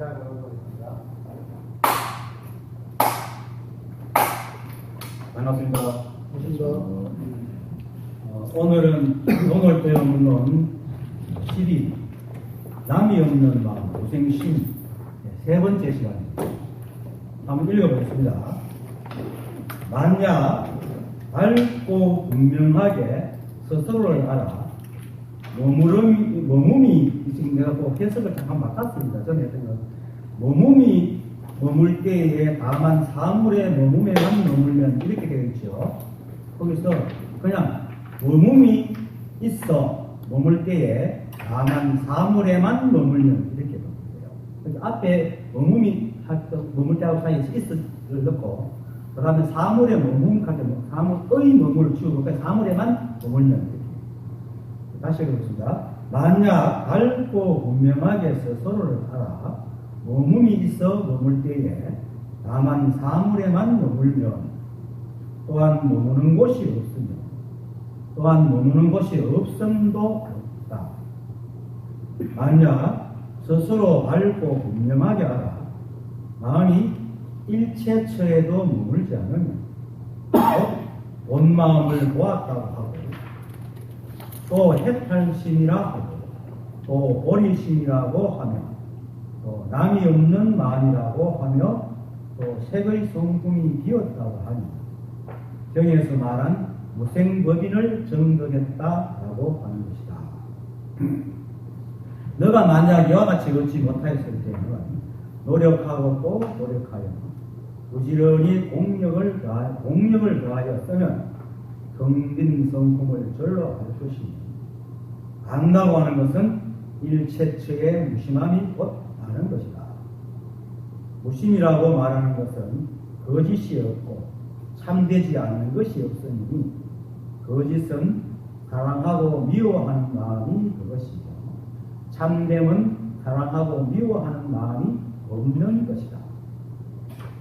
시작해보겠습니다. 반갑습니다. 오늘은 오늘 배우는 12 남이 없는 마음 고생심 세 번째 시간입니다. 한번 읽어보겠습니다. 만약 밝고 분명하게 스스로를 알아 머무미 지금 내가 또 해석을 잠깐 바꿨습니다. 전에 했던 거 머무미 머물 때에 다만 사물에 머무에만 머물면 이렇게 되어 있죠. 거기서 그냥 머무미 있어 머물 때에 다만 사물에만 머물면 이렇게 됩니다. 앞에 머무미 머물 때하고 사이에 있어를 넣고 그 다음에 사물에 머물할 때 사물의 머물을 지우고 사물에만 머물면 이렇게. 다시 해보겠습니다. 만약 밝고 분명하게 스스로를 알아 머물이 있어 머물 때에 다만 사물에만 머물면 또한 머무는 곳이 없으며 또한 머무는 곳이 없음도 없다. 만약 스스로 밝고 분명하게 알아 마음이 일체처에도 머물지 않으면 온 마음을 보았다고 하고 또 해탈심이라 하고 또 보리심이라고 하며 또 남이 없는 마음이라고 하며 또 색의 성품이 비었다고 하니 정에서 말한 무생법인을 정득했다라고 하는 것이다. 너가 만약 이와 같이 얻지 못하였을 때는 노력하고 또 노력하여 부지런히 공력을 더하여 쓰면 정빈 성품을 절로 할 것이니 안다고 하는 것은 일체처의 무심함이 곧 아는 것이다. 무심이라고 말하는 것은 거짓이 없고 참되지 않는 것이 없으니 거짓은 사랑하고 미워하는 마음이 그것이고 참됨은 사랑하고 미워하는 마음이 없는 것이다.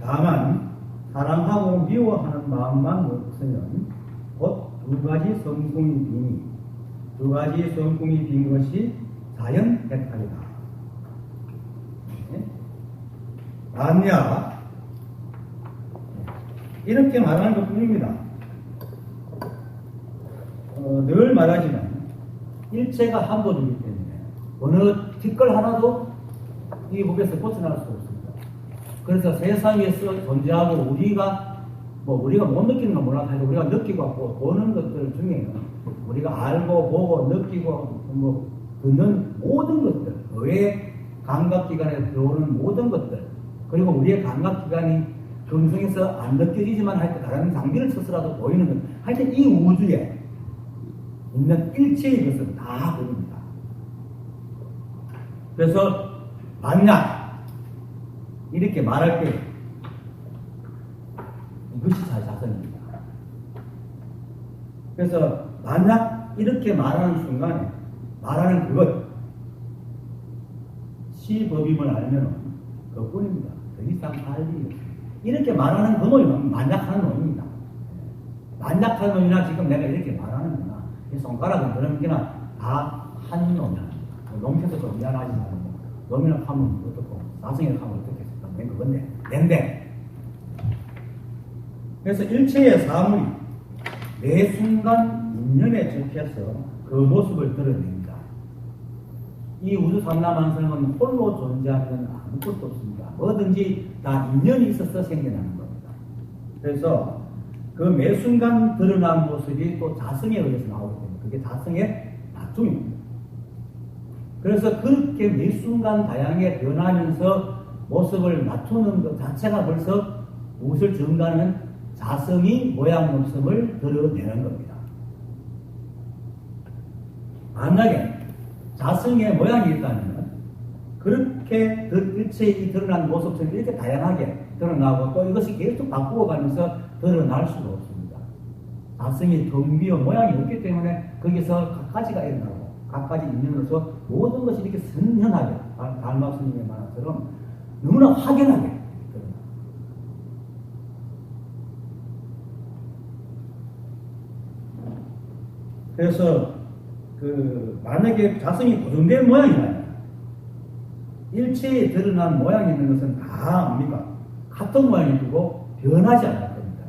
다만 사랑하고 미워하는 마음만 없으면 곧 두 가지 성품이 비니 두 가지 성품이 빈 것이 자연 해탈이다. 만약 이렇게 말하는 것 뿐입니다. 늘 말하지만 일체가 한도이기 때문에 어느 뒷걸 하나도 이 법에서 벗어날 수 없습니다. 그래서 세상에서 존재하고 우리가 못 느끼는 건 몰라도 우리가 느끼고 보는 것들 중에는 우리가 알고 보고 느끼고 듣는 모든 것들 의의 감각기관에 들어오는 모든 것들 그리고 우리의 감각기관이 금성에서 안 느껴지지만 하여튼 다른 장비를 쳐서라도 보이는 것 하여튼 이 우주에 있는 일체의 것은 다 보입니다. 그래서 만약 이렇게 말할 때 이것이 자성입니다. 그래서 만약 이렇게 말하는 순간에 말하는 그것 시법임을 알면 그뿐입니다. 더 이상 할 일이 없습니다. 이렇게 말하는 그 놈이 만약하는 놈입니다. 만약하는 놈이나 지금 내가 이렇게 말하는 거나 이 손가락은 그런 게나 다 한 놈이야. 놈께서 좀 미안하지만 놈이나 하면 어떻고 나중에 하면 어떻겠습니까? 낸 그건데 낸데 그래서 일체의 사물이 매 순간 인연에 적혀서 그 모습을 드러냅니다. 이 우주 삼라만성은 홀로 존재하는 아무것도 없습니다. 뭐든지 다 인연이 있어서 생겨나는 겁니다. 그래서 그 매 순간 드러난 모습이 또 자성에 의해서 나오기 때문에 그게 자성의 나중입니다. 그래서 그렇게 매 순간 다양하게 변하면서 모습을 맞추는 것 자체가 벌써 무엇을 증가하는 자성이 모양 모습을 드러내는 겁니다. 만약에 자성의 모양이 있다면 그렇게 일체의 드러난 모습처럼 이렇게 다양하게 드러나고 또 이것이 계속 바꾸어 가면서 드러날 수가 없습니다. 자성이 덤비어 모양이 없기 때문에 거기서 각가지가 일어나고 각가지 인연으로서 모든 것이 이렇게 선현하게 달마 스님의 말처럼 너무나 확연하게 드러납니다. 그래서 만약에 자성이 고정된 모양이라면 일체에 드러난 모양이 있는 것은 다 뭡니까? 같은 모양이 두고 변하지 않을 겁니다.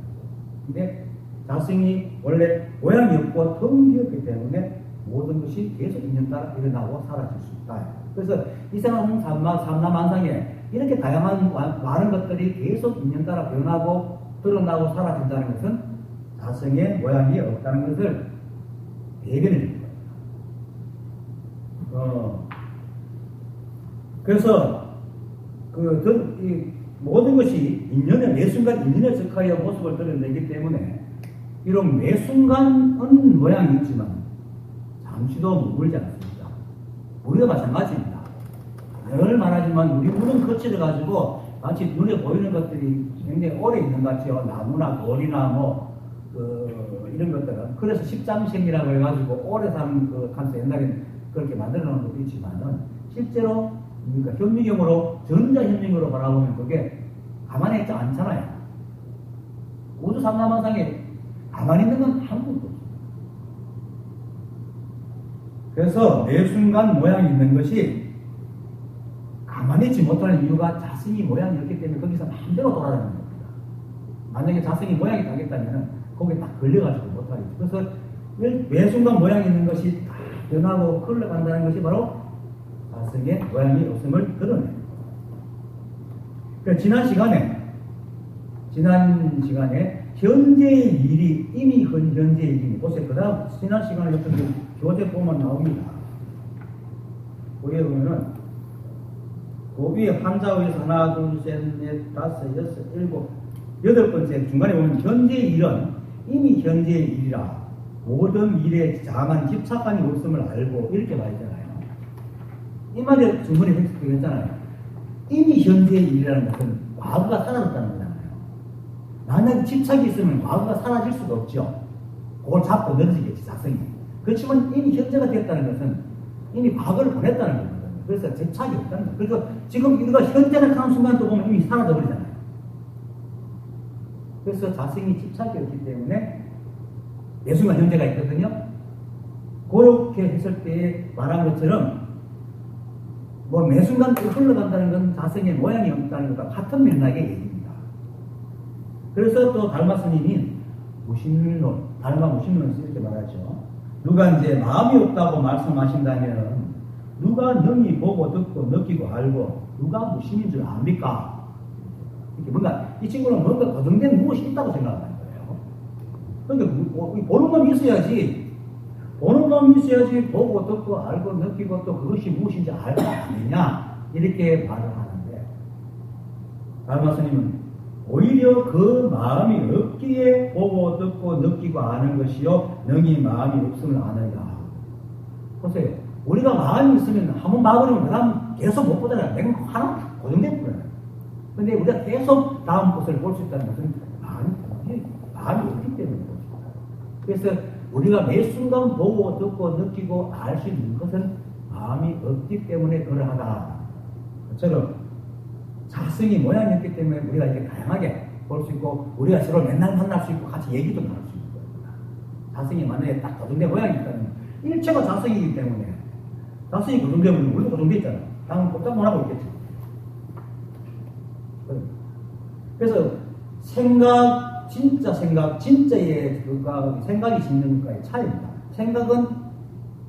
근데 자성이 원래 모양이 없고 텅 비었기 때문에 모든 것이 계속 인연 따라 일어나고 사라질 수 있다. 그래서 이 세상 삼라만상에 이렇게 다양한 많은 것들이 계속 인연 따라 변하고 드러나고 사라진다는 것은 자성의 모양이 없다는 것을 대변해 줍니다. 그래서 이 모든 것이 인연의 매 순간 인연에 적하여 모습을 드러내기 때문에 이런 매 순간은 모양이 있지만 잠시도 머물지 않습니다. 우리가 마찬가지입니다. 늘 말하지만 우리 물은 거칠어 가지고 마치 눈에 보이는 것들이 굉장히 오래 있는 것 같죠. 나무나 돌이나 이런 것들은. 그래서 십장생이라고 해가지고 오래 사는 칸서 옛날에는 그렇게 만들어 놓은 것도 있지만은 실제로 그러니까 현미경으로 전자현미경으로 바라보면 그게 가만히 있지 않잖아요. 우주 삼라만상에 가만히 있는 건 아무것도 없습니다. 그래서 매 순간 모양이 있는 것이 가만히 있지 못하는 이유가 자성이 모양이 없기 때문에 거기서 마음대로 돌아다니는 겁니다. 만약에 자성이 모양이 다겠다면 거기에 딱 걸려가지고 못하겠죠. 그래서 매 순간 모양이 있는 것이 다 변하고 흘러간다는 것이 바로 자성의 모양이 없음을 드러냅니다. 지난 시간에 현재의 일이 이미 현재의 일이 보세요. 그 다음 지난 시간에 어떤 교재 보면 나옵니다. 거기에 보면은 그 위에 환자의 하나, 둘, 셋, 넷, 다섯, 여섯, 일곱, 여덟 번째 중간에 보면 현재의 일은 이미 현재의 일이라 모든 일에 자만 집착함이 없음을 알고 이렇게 말했잖아요. 이 말에 중간에 했잖아요. 이미 현재의 일이라는 것은 과거가 사라졌다는 거잖아요. 만약에 집착이 있으면 과거가 사라질 수가 없죠. 그걸 잡고 늘어지겠지, 자성이. 그렇지만 이미 현재가 됐다는 것은 이미 과거를 보냈다는 거거든요. 그래서 집착이 없다는 거예요. 그래서 지금 우리가 현재를 하는 순간도 보면 이미 사라져 버리잖아요. 그래서 자성이 집착이 없기 때문에 매 순간 현재가 있거든요. 그렇게 했을 때 말한 것처럼 매 순간 흘러간다는 건 자성의 모양이 없다는 것과 같은 맥락의 얘기입니다. 그래서 또 달마 스님이 무심론, 달마 무심론에서 이렇게 말하죠. 누가 이제 마음이 없다고 말씀하신다면 누가 능히 보고 듣고 느끼고 알고 누가 무심인 줄 압니까? 이렇게 뭔가 이 친구는 뭔가 고정된 무엇이 있다고 생각하는 거예요. 그러니까 보는 놈이 있어야지. 보는 놈이 있어야지 보고 듣고 알고 느끼고 또 그것이 무엇인지 알고 아느냐 이렇게 말을 하는데 달마 스님은 오히려 그 마음이 없기에 보고 듣고 느끼고 아는 것이요 능히 마음이 없음을 아느냐. 보세요. 우리가 마음이 있으면 한번 봐버리면 그 다음 계속 못 보잖아요. 내가 하나 고정된 거예요. 근데 우리가 계속 다음 것을 볼 수 있다는 것은 마음이 없기 때문에 그렇습니다. 그래서 우리가 매 순간 보고 듣고 느끼고 알 수 있는 것은 마음이 없기 때문에 그러하다. 그처럼 자성이 모양이 없기 때문에 우리가 이렇게 다양하게 볼 수 있고 우리가 서로 맨날 만날 수 있고 같이 얘기도 나눌 수 있는 겁니다. 자성이 만약에 딱 고정된 모양이 있다면 일체가 자성이기 때문에 자성이 고정되면 우리도 고정돼 있잖아요. 당은 꼼짝 못하고 있겠죠. 그래서 진짜의 생각이 짓는 것과의 차이입니다. 생각은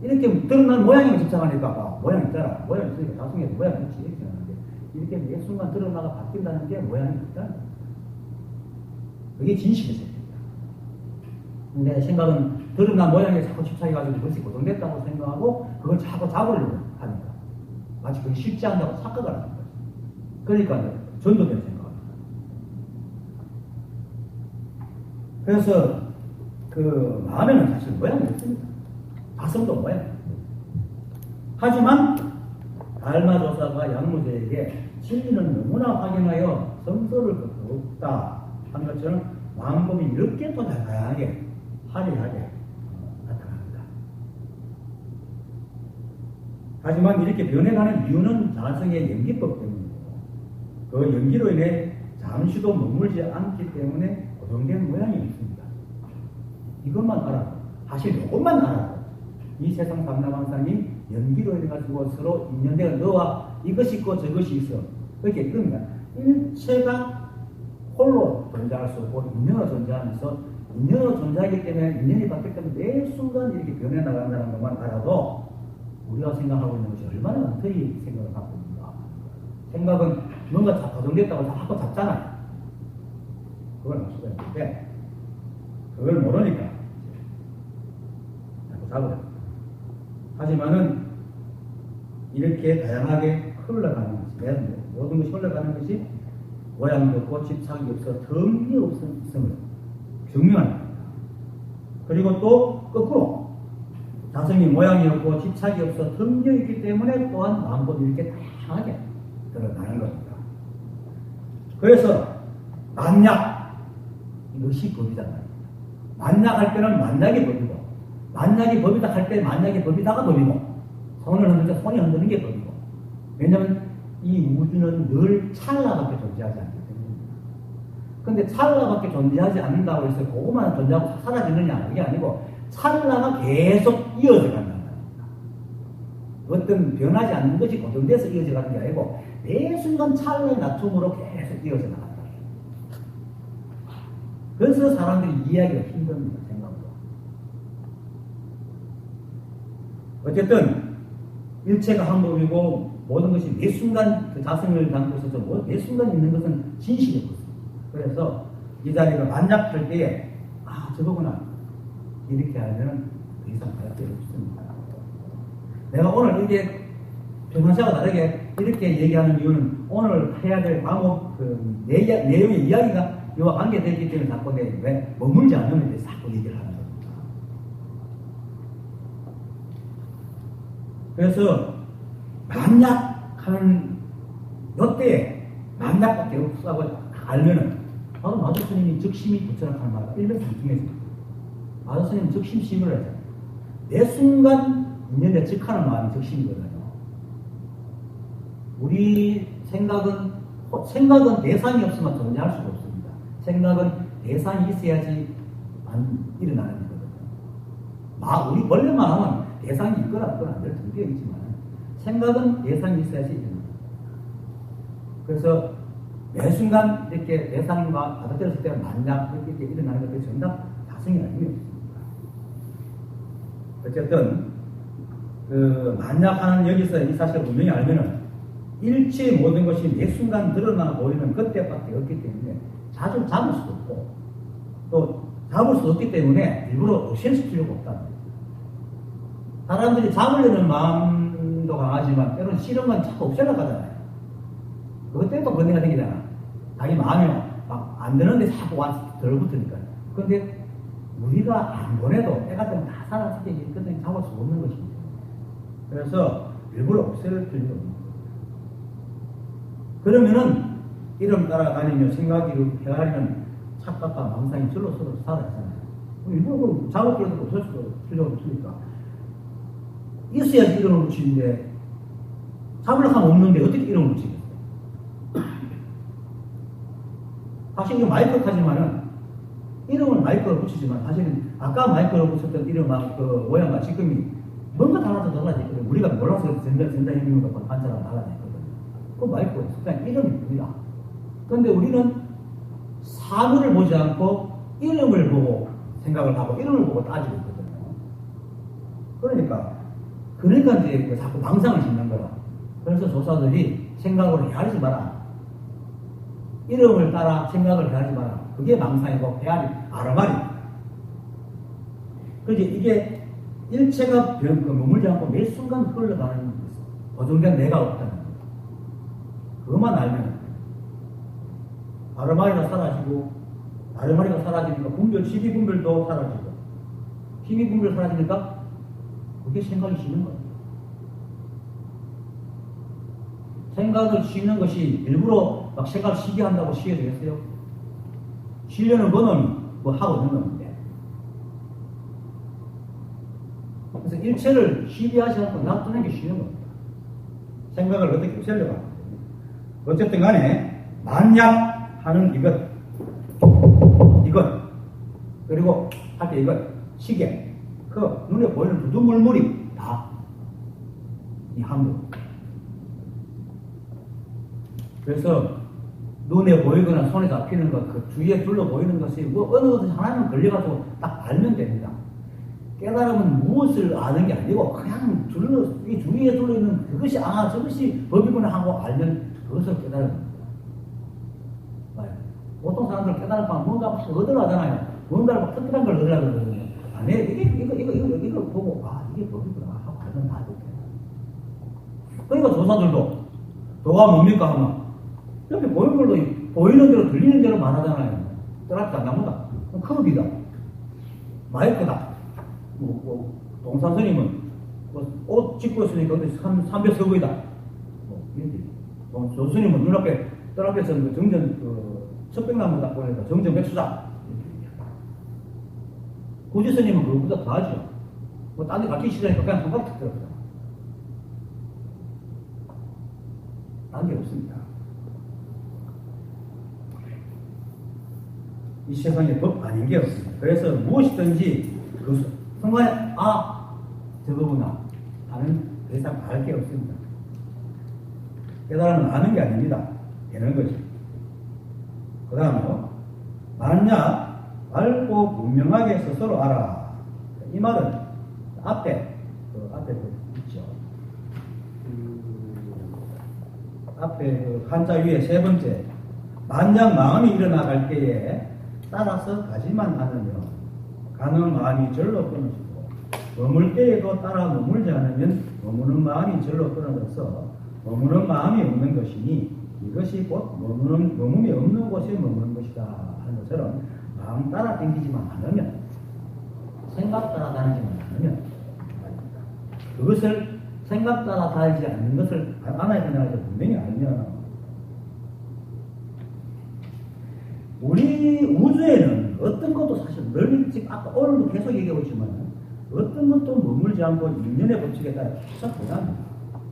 이렇게 드러난 모양이면 집착하니까 모양이 있잖아. 모양이 있으니까 자성에서 모양이 있지. 이렇게 하는데 이렇게 매 순간 드러나가 바뀐다는 게 모양이 있다는 거예요. 그게 진실의 세계입니다. 근데 생각은 드러난 모양에 자꾸 집착해가지고 그것이 고정됐다고 생각하고 그걸 자꾸 잡으려고 하니까 마치 그게 쉽지 않다고 착각을 하는 거죠. 그러니까 전도된 생각입니다. 그래서 그 마음에는 사실 모양이 없습니다. 자성도 모양이 없습니다. 하지만 달마조사가 양무제에게 진리는 너무나 확인하여 성소를 걷고 없다 하는 것처럼 마음법이 이렇게 또 다양하게 화려하게 나타납니다. 하지만 이렇게 변해가는 이유는 자성의 연기법 때문이고 그 연기로 인해 잠시도 머물지 않기 때문에 고정된 모양이 있습니다. 이것만 알아도 사실 이것만 알아도 이 세상 삼라만상이 연기로 인해 가지고 서로 인연되어 너와 이것이 있고 저것이 있어. 그게 그러니까 일체가 홀로 존재할 수 없고 인연으로 존재하면서 인연으로 존재하기 때문에 인연이 바뀔 때면 매 순간 이렇게 변해 나간다는 것만 알아도 우리가 생각하고 있는 것이 얼마나 엉터리 생각을 갖고 있는가. 생각은 뭔가 고정됐다고 자꾸 잡잖아요. 그걸 알 수가 있는데 그걸 모르니까 자꾸 잡으려. 하지만은 이렇게 다양하게 흘러가는 것이 모든 것이 흘러가는 것이 모양도 없고 집착이 없어 덤이 없음을 증명하는 겁니다. 그리고 또 거꾸로 자성이 모양이 없고 집착이 없어 덤이 있기 때문에 또한 마음도 이렇게 다양하게 드러나는 겁니다. 그래서 만약 이것이 법이잖아요. 만약할 때는 만약이 법이고 만약이 법이다 할 때 만약이 법이다가 법이고 손을 흔들 때 손이 흔드는 게 법이고 왜냐하면 이 우주는 늘 찰나밖에 존재하지 않기 때문입니다. 그런데 찰나밖에 존재하지 않는다고 해서 그것만 존재하고 사라지느냐 그게 아니고 찰나가 계속 이어져 간다는 겁니다. 어떤 변하지 않는 것이 고정돼서 이어져 가는 게 아니고 매 순간 찰나의 낮춤으로 계속 이어져 나간다. 그래서 사람들이 이해하기가 힘듭니다. 생각으로. 어쨌든 일체가 한 법이고 모든 것이 매 순간 그 자성을 담고 있어서 매 순간 있는 것은 진실이 없습니다. 그래서 이 자리가 만약할 때에 저거구나 이렇게 하면 더 이상 갈 필요 없습니다. 내가 오늘 이게 평상시와 다르게 이렇게 얘기하는 이유는 오늘 해야 될 과목 내용의 이야기가 이와 관계되기 때문에 자꾸 왜 머물지 않으면 돼 자꾸 얘기를 하는 겁니다. 그래서 만약 하는 요때에 만약밖에 없다고 알면은 바로 마도 스님이 적심이 부처락하는 말과 일맥상통해집니다. 마도 스님은 적심심을 하잖아요. 매 순간 인연에 즉하는 마음이 적심이거든요. 우리 생각은 대상이 없으면 존재할 수가 없습니다. 생각은 대상이 있어야지 일어나는 거거든요. 우리 원래만 하면 대상이 있거나 없거나 늘 등되어 있지만 생각은 대상이 있어야지 일어납니다. 그래서 매 순간 이렇게 대상과 받아들였을 때 만약 이렇게 일어나는 것들이 전부 다 다성이 아니에요. 어쨌든 만약하는 여기서 이 사실을 분명히 알면은 일체의 모든 것이 매 순간 드러나 보이는 그때밖에 없기 때문에 자주 잡을 수도 없고 또 잡을 수 없기 때문에 일부러 없앨 필요가 없다는 거예요. 사람들이 잡으려는 마음도 강하지만 때로는 싫은 건 자꾸 없애려고 하잖아요. 그것 때문에 또 번뇌가 생기잖아. 자기 마음이 막 안 되는데 자꾸 와서 들붙으니까. 그런데 우리가 안 보내도 때가 되면 다 사라지게 끝까지 잡을 수 없는 것입니다. 그래서 일부러 없앨 필요가 없는 거예요. 그러면은 이름 따라다니며 생각이 헤아리는 착각과 망상이 절로 서로 사라지잖아요. 일부러 작업 필요도 없을 수도 필요가 없으니까. 있어야지 이름을 붙이는데, 잡으려고 하면 없는데 어떻게 이름을 붙이겠어요? 사실 이거 마이크하지만은, 이름을 마이크로 붙이지만, 사실은 아까 마이크로 붙였던 이름과 그 모양과 지금이 뭔가 달라졌거든요. 우리가 몰라서 전자현미를 갖고 관찰하고 달라졌거든요. 그 마이크가 그냥 이름입니다. 그런데 우리는 사물을 보지 않고 이름을 보고 생각을 하고 이름을 보고 따지고 있거든요. 그러니까 이제 자꾸 망상을 짓는 거라. 그래서 조사들이 생각으로 헤아리지 마라. 이름을 따라 생각을 헤아리지 마라. 그게 망상이고 아르말입니다. 그래서 이게 일체가 머물지 않고 매 순간 흘러가는 고정된 내가 없다는 거예요. 그것만 알면 아르마리가 사라지고 아르마리가 사라지니까 분별, 12분별도 사라지고 12분별 사라지니까 그게 생각이 쉬는 거예요. 생각을 쉬는 것이 일부러 막 생각을 쉬게 한다고 쉬게 되겠어요? 쉬려는 거는 뭐 하고 있는 건데. 그래서 일체를 쉬게 하지 않고 놔두는 게 쉬는 겁니다. 생각을 어떻게 없애려고 합니다. 어쨌든 간에 만약 하는 이것 그리고 할때 이것 시계 그 눈에 보이는 두두물물이 다 이 한국 그래서 눈에 보이거나 손에 잡히는 것, 그 주위에 둘러 보이는 것이 뭐 어느 것을 하나만 걸려가지고 딱 알면 됩니다. 깨달음은 무엇을 아는 게 아니고 그냥 이 주위에 둘러 있는 그것이 저것이 법이구나 하고 알면 그것을 깨달음입니다. 보통 사람들 깨달음 하면 뭔가 막 얻으려 하잖아요. 뭔가를 막 특별한 걸 얻으려고 그러거든요. 아니, 이거 보고, 이게 법이구나 하고 알면 다 이렇게. 그러니까 조사들도, 도가 뭡니까 하면, 이렇게 보이는 걸로, 보이는 대로 들리는 대로 말하잖아요. 떠났다, 나무다. 컵이다. 마이크다. 동산 스님은, 옷 짓고 있으니까, 삼배 서구이다. 이렇게. 조스님은 눈앞에, 떠나께서 정전, 석백나무 딱 보니까 정전 백수다. 고지스님은 그거보다 더 하죠. 딴 데 같이 시작하니까 그냥 손가락 탁 들어가요. 딴 게 없습니다. 이 세상에 법 아닌 게 없습니다. 그래서 무엇이든지 그 순간에 저거구나 하는 더 이상 알 게 없습니다. 깨달으면 아는 게 아닙니다. 되는 거죠. 그 다음으로 만약 알고 분명하게 스스로 알아. 이 말은 앞에 있죠. 앞에 한자 위에 세 번째 만약 마음이 일어나갈 때에 따라서 가지만 않으며 가는 마음이 절로 끊어지고 머물 때에도 따라 머물지 않으면 머무는 마음이 절로 끊어져서 머무는 마음이 없는 것이니 이것이 곧 머물이 없는 곳에 머무는 것이다 하는 것처럼 마음 따라 댕기지만 않으면 생각 따라 다니지만 않으면 그것을 생각 따라 다니지 않는 것을 알아야 된다고 해서 분명히 알면 우리 우주에는 어떤 것도 사실 늘 아까 오늘도 계속 얘기하고 있지만 어떤 것도 머물지 않고 인연의 법칙에 따라 계속 변합니다.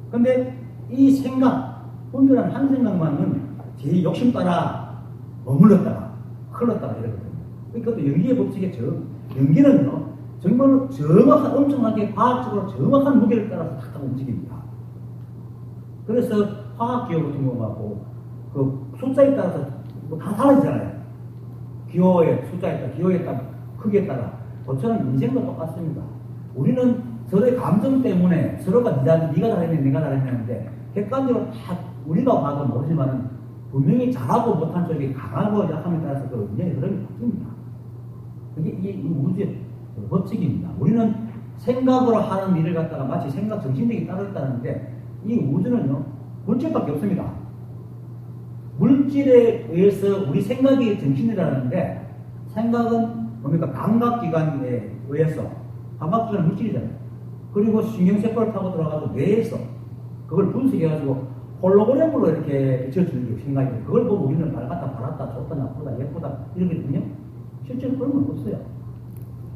그런데 이 생각 분별한 한 생각만은 제 욕심 따라 머물렀다가 흘렀다가 이러거든요. 그것도 연기의 법칙에 연기는요, 정말 정확한, 엄청나게 과학적으로 정확한 무게를 따라서 탁탁 움직입니다. 그래서 화학기호 같은 경우하고 그 숫자에 따라서 다 달라지잖아요. 기호의 숫자에 따라, 기호에 따라, 크기에 따라. 저처럼 인생도 똑같습니다. 우리는 서로의 감정 때문에 서로가 네가 잘했네, 내가 잘했는데 객관적으로 다 우리가 봐도 모르지만은 분명히 잘하고 못한 쪽이 강하고 약함에 따라서 그 인연의 흐름이 바뀝니다. 그게 이 우주의 법칙입니다. 우리는 생각으로 하는 일을 갖다가 마치 생각 정신력이 따로 있다는데 이 우주는요, 물질밖에 없습니다. 물질에 의해서 우리 생각이 정신이라는데 생각은 뭡니까? 감각기관에 의해서 감각기관은 물질이잖아요. 그리고 신경세포를 타고 들어가서 뇌에서 그걸 분석해가지고 홀로그램으로 이렇게 비춰주는 게 생각이 돼요. 그걸 보고 우리는 맑았다, 바랐다, 좋다, 나쁘다, 예쁘다 이러거든요. 실제로 그런 건 없어요.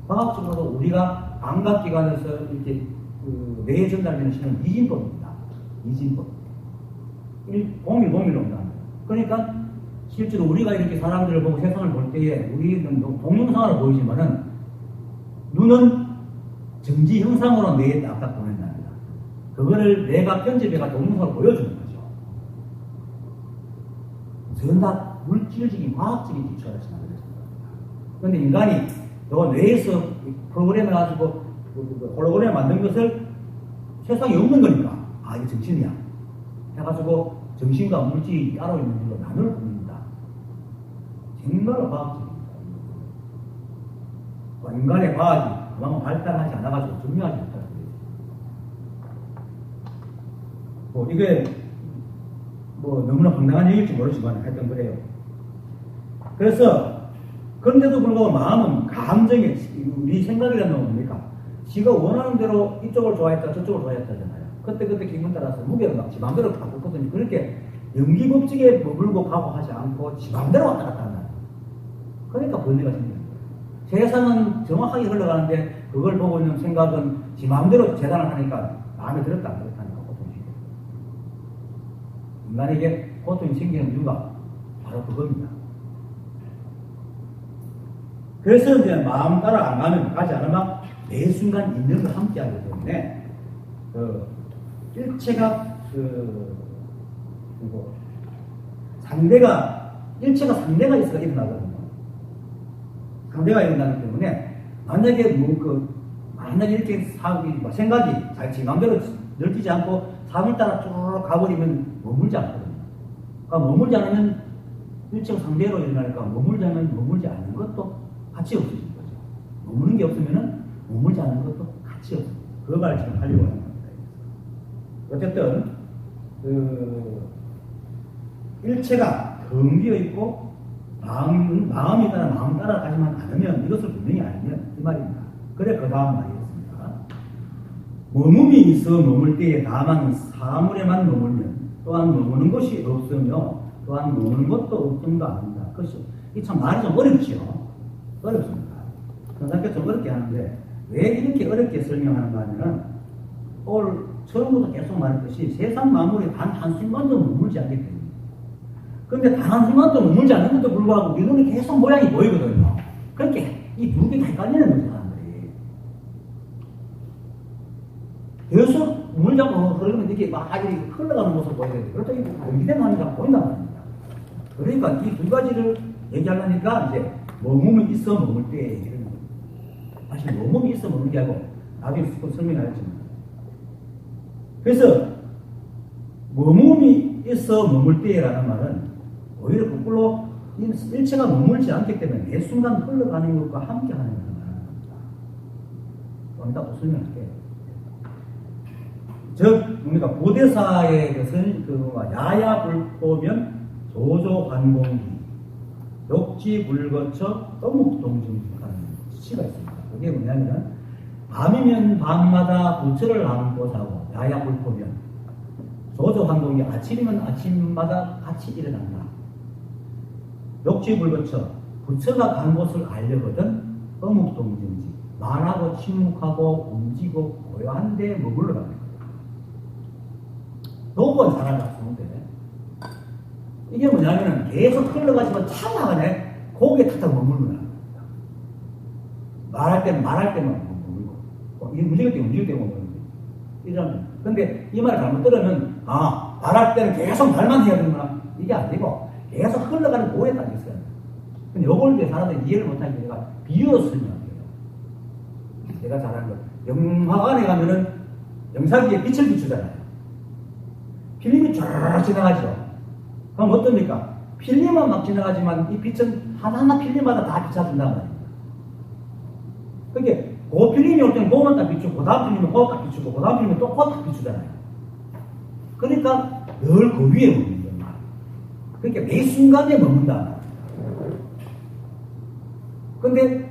과학적으로도 우리가 감각기관에서 이렇게 뇌에 전달되는 신호는 이진법입니다. 이진법. 0101로 온다. 그러니까 실제로 우리가 이렇게 사람들을 보고 세상을 볼 때에 우리는 동영상으로 보이지만은 눈은 정지 형상으로 뇌에 딱딱 보낸답니다. 그거를 뇌가 편집해가 동영상으로 보여주는 거죠. 전부 다 물질적인 과학적인 기초가 지나가는 겁니다. 그런데 인간이 또 뇌에서 프로그램을 가지고 홀로그램을 만든 것을 세상에 없는 거니까 이게 정신이야 해가지고 정신과 물질이 따로 있는 걸로 나눌 뿐입니다. 정말로 과학적입니다. 인간의 과학이 그만큼 발달하지 않아가지고 증명하지 못하는 거예요. 이게 너무나 황당한 얘기일지 모르지만 하여튼 그래요. 그래서 그런데도 불구하고 마음은 감정이 우리 생각이라는 건 뭡니까? 지가 원하는 대로 이쪽을 좋아했다 저쪽을 좋아했다잖아요. 그때 기분 따라서 무게를 막 지 맘대로 바꾸거든요. 그렇게 연기법칙에 머물고 가고 하지 않고 지 맘대로 왔다 갔다 한다. 그러니까 권리가 생기는 거예요. 세상은 정확하게 흘러가는데 그걸 보고 있는 생각은 지 맘대로 재단을 하니까 마음에 들었다 안 들었다니까 고통이 생겨요. 인간에게 고통이 생기는 이유가 바로 그겁니다. 그래서 이제 마음 따라 안 가면 가지 않으면 매 순간 있는 걸 함께 하기 때문에 일체가 일체가 상대가 있어야 일어나거든요. 상대가 일어나기 때문에 만약에 만약에 이렇게 생각이 자기 마음대로 넓히지 않고 삶을 따라 쭉 가버리면 머물지 않거든요. 그러니까 머물지 않으면 일체가 상대로 일어나니까 머물지 않는 것도 같이 없어지는 거죠. 머무는 게 없으면 머물지 않는 것도 같이 없어요. 그걸 지금 하려고 하는 겁니다. 어쨌든 일체가 텅 비어 있고 마음이 따라 마음 따라가지만 않으면 이것을 분명히 알면 이 말입니다. 그래 그 다음 말이었습니다. 머물이 있어 머물 때에 다만 사물에만 머물면 또한 머무는 것이 없으며 또한 머무는 것도 없음도 아닙니다. 그것이 참 말이 좀 어렵지요. 어렵습니다. 선생님께 좀 어렵게 하는데 왜 이렇게 어렵게 설명하는가 하면은 오늘 처음부터 계속 말했듯이 세상 만물이 단 한순간도 머물지 않기 때문에 그런데 단 한순간도 머물지 않는 것도 불구하고 우리 눈에 계속 모양이 보이거든요. 그렇게 이 두 개가 헷갈리는 거죠, 사람들이. 계속 물 잡고 흐르면 이렇게 막 이렇게 흘러가는 모습 보여야 돼요. 그렇다고 공기된 하니까 보인단 말입니다. 그러니까 이 두 가지를 얘기하려니까 이제 머물이 있어 머물 때 얘기를 합니다. 사실 머물이 있어 머물 게 아니고 나중에 설명하겠지만 그래서 머물이 있어 머물 때라는 말은 오히려 거꾸로 일체가 머물지 않기 때문에 매 순간 흘러가는 것과 함께 하는 것을 말하는 겁니다. 좀 이따 또 설명할게요. 즉, 그러니까 보대사의 것은 야야불포면 조조환공기, 욕지불거처 떠묵동정하는 시가 있습니다. 그게 뭐냐면 밤이면 밤마다 부처를 안고 자고 야야불포면 조조환공기 아침이면 아침마다 같이 일어난다. 욕지불거처 부처가 간 곳을 알려거든 어묵동정지 말하고 침묵하고 움직이고 고요한 데 머물러 가는 거예요. 노건 살아났었는데 이게 뭐냐면은 계속 흘러가지만 찰나가네 거기에 탁탁 머물러 가는 겁니다. 말할 때만 머물고 움직일 때 머물고 이러면 근데 이 말을 잘못 들으면 말할 때는 계속 말만 해야 되는구나 이게 아니고 계속 흘러가는 고에 딱 있어요. 근데 요걸 이제 사람들이 이해를 못하니까 내가 비유로 설명할게요. 제가 잘하는 거. 영화관에 가면은 영상기에 빛을 비추잖아요. 필름이 쫙 지나가죠. 그럼 어떻습니까? 필름만 막 지나가지만 이 빛은 하나하나 필름마다 다 비춰준단 말입니다. 그게 그 필름이 올 때는 그것만 딱 비추고 그 다음 필름은 그것 딱 비추고 그 다음 필름은 또 그것 딱 비추잖아요. 그러니까 늘 그 위에 머문다. 그러니까 매 순간에 머문다. 근데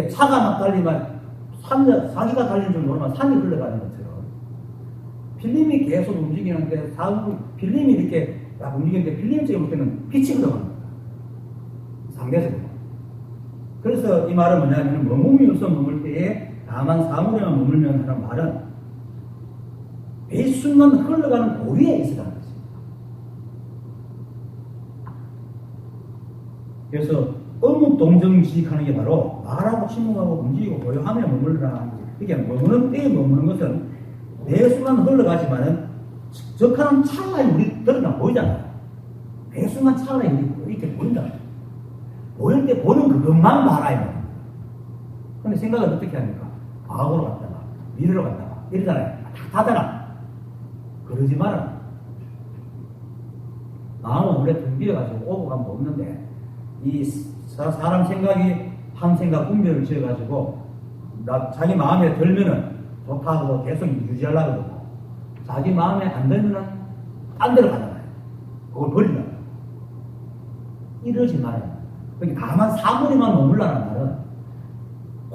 차가 막 달리면 사기가 달리는 줄 모르면 산이 흘러가는 것처럼 필름이 계속 움직이는데 필름이 이렇게 막 움직이는데 필름 쪽에 볼 때는 빛이 흘러가는 거다. 상대적으로. 그래서 이 말은 뭐냐면 머물이 없어 머물 때에 다만 사물에만 머물면 하는 말은 매 순간 흘러가는 고리에 있으라는 것입니다. 그래서 어묵동정지익하는 게 바로 말하고 침묵하고 움직이고 고요하며 머물러라는 거죠. 이게 머무는 때에 머무는 것은 매 순간 흘러가지만은 적하는 찰나에 우리 드러나 보이잖아요. 매 순간 찰나에 우리 이렇게 보인다. 보일 때 보는 그것만 말아요. 근데 생각을 어떻게 합니까? 과거로 갔다가 미래로 갔다가 이러잖아요. 다 하잖아. 그러지 마라. 마음은 원래 둥비어가지고 오고 가면 없는데 이 사람 생각이 한 생각 분별을 지어가지고 자기 마음에 들면은 좋다고 계속 유지하려고 그러고 자기 마음에 안 들면은 딴 데로 가잖아요. 그걸 버리려고. 이러지 말아요. 그러니까 다만 사물에만 머물라는 말은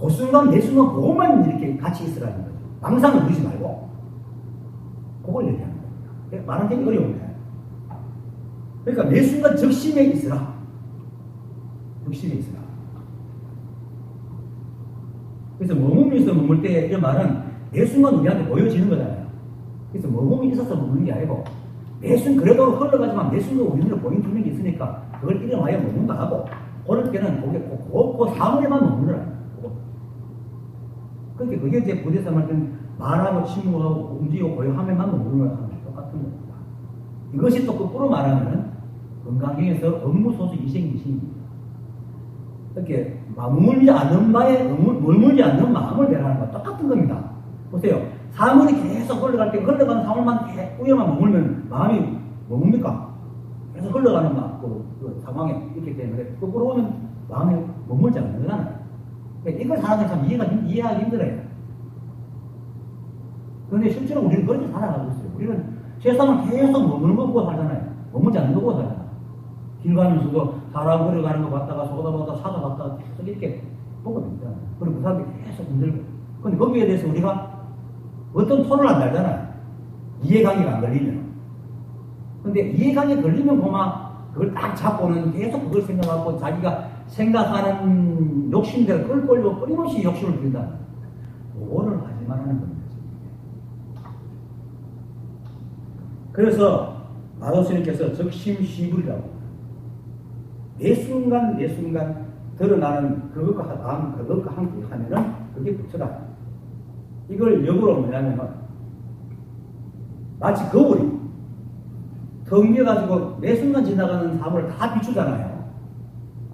그 순간 내 순간 그것만 이렇게 같이 있으라는 거죠. 망상을 부리지 말고 그걸 얘기하는 거예요. 말은 되게 어려운데 그러니까 매 순간 적심에 있으라. 적심에 있으라. 그래서 머물이 있어 머물 때 이런 말은 매 순간 우리한테 보여지는 거잖아요. 그래서 머물이 있어서 머무는 게 아니고 매 순간 그래도 흘러가지만 매 순간 우리 눈에 보이는 게 있으니까 그걸 일어나야 머문다 하고 그럴 때는 그 사물에만 머물러라. 그러니까 그게 이제 부대사 말은 말하고 침묵하고 움직이고 고요함에만 머물러라 하는 게 똑같은 겁니다. 이것이 또 거꾸로 말하면 건강경에서 업무소수 이생이신입니다. 이렇게 머물지 않는 바에 머물지 않는 마음을 내라는 거 똑같은 겁니다. 보세요. 사물이 계속 흘러갈 때 흘러가는 사물만 우여만 머물면 마음이 머뭅니까? 계속 흘러가는 그 상황에 있기 때문에 거꾸로 오면 마음이 머물지 않는 거잖아요. 그러니까 이걸 사람들이 참 이해하기 힘들어요. 그런데 실제로 우리는 그렇게 살아가고 있어요. 우리는 세상을 계속 머무는 거 보고 살잖아요. 머물지 않는 거 보고 살잖아요. 길 가면서도 사람 걸어가는 거 봤다가 쏟아봤다 찾아봤다 계속 이렇게 보고 됩니다. 그리고 그 사람들이 계속 힘들고. 근데 거기에 대해서 우리가 어떤 톤을 안 달잖아요. 이해관계가 안 걸리면. 근데 이해관계 걸리면 그만 그걸 딱 잡고는 계속 그걸 생각하고 자기가 생각하는 욕심대로 끌고 끊임없이 욕심을 부린다. 그거를 하지 말라는 겁니다. 그래서 마도스님께서 적심시불이라고 매 순간 드러나는 그것과 함께 하면은 그게 부처다. 이걸 역으로 뭐냐면은 마치 거울이 텅 비어가지고 매 순간 지나가는 사물을 다 비추잖아요.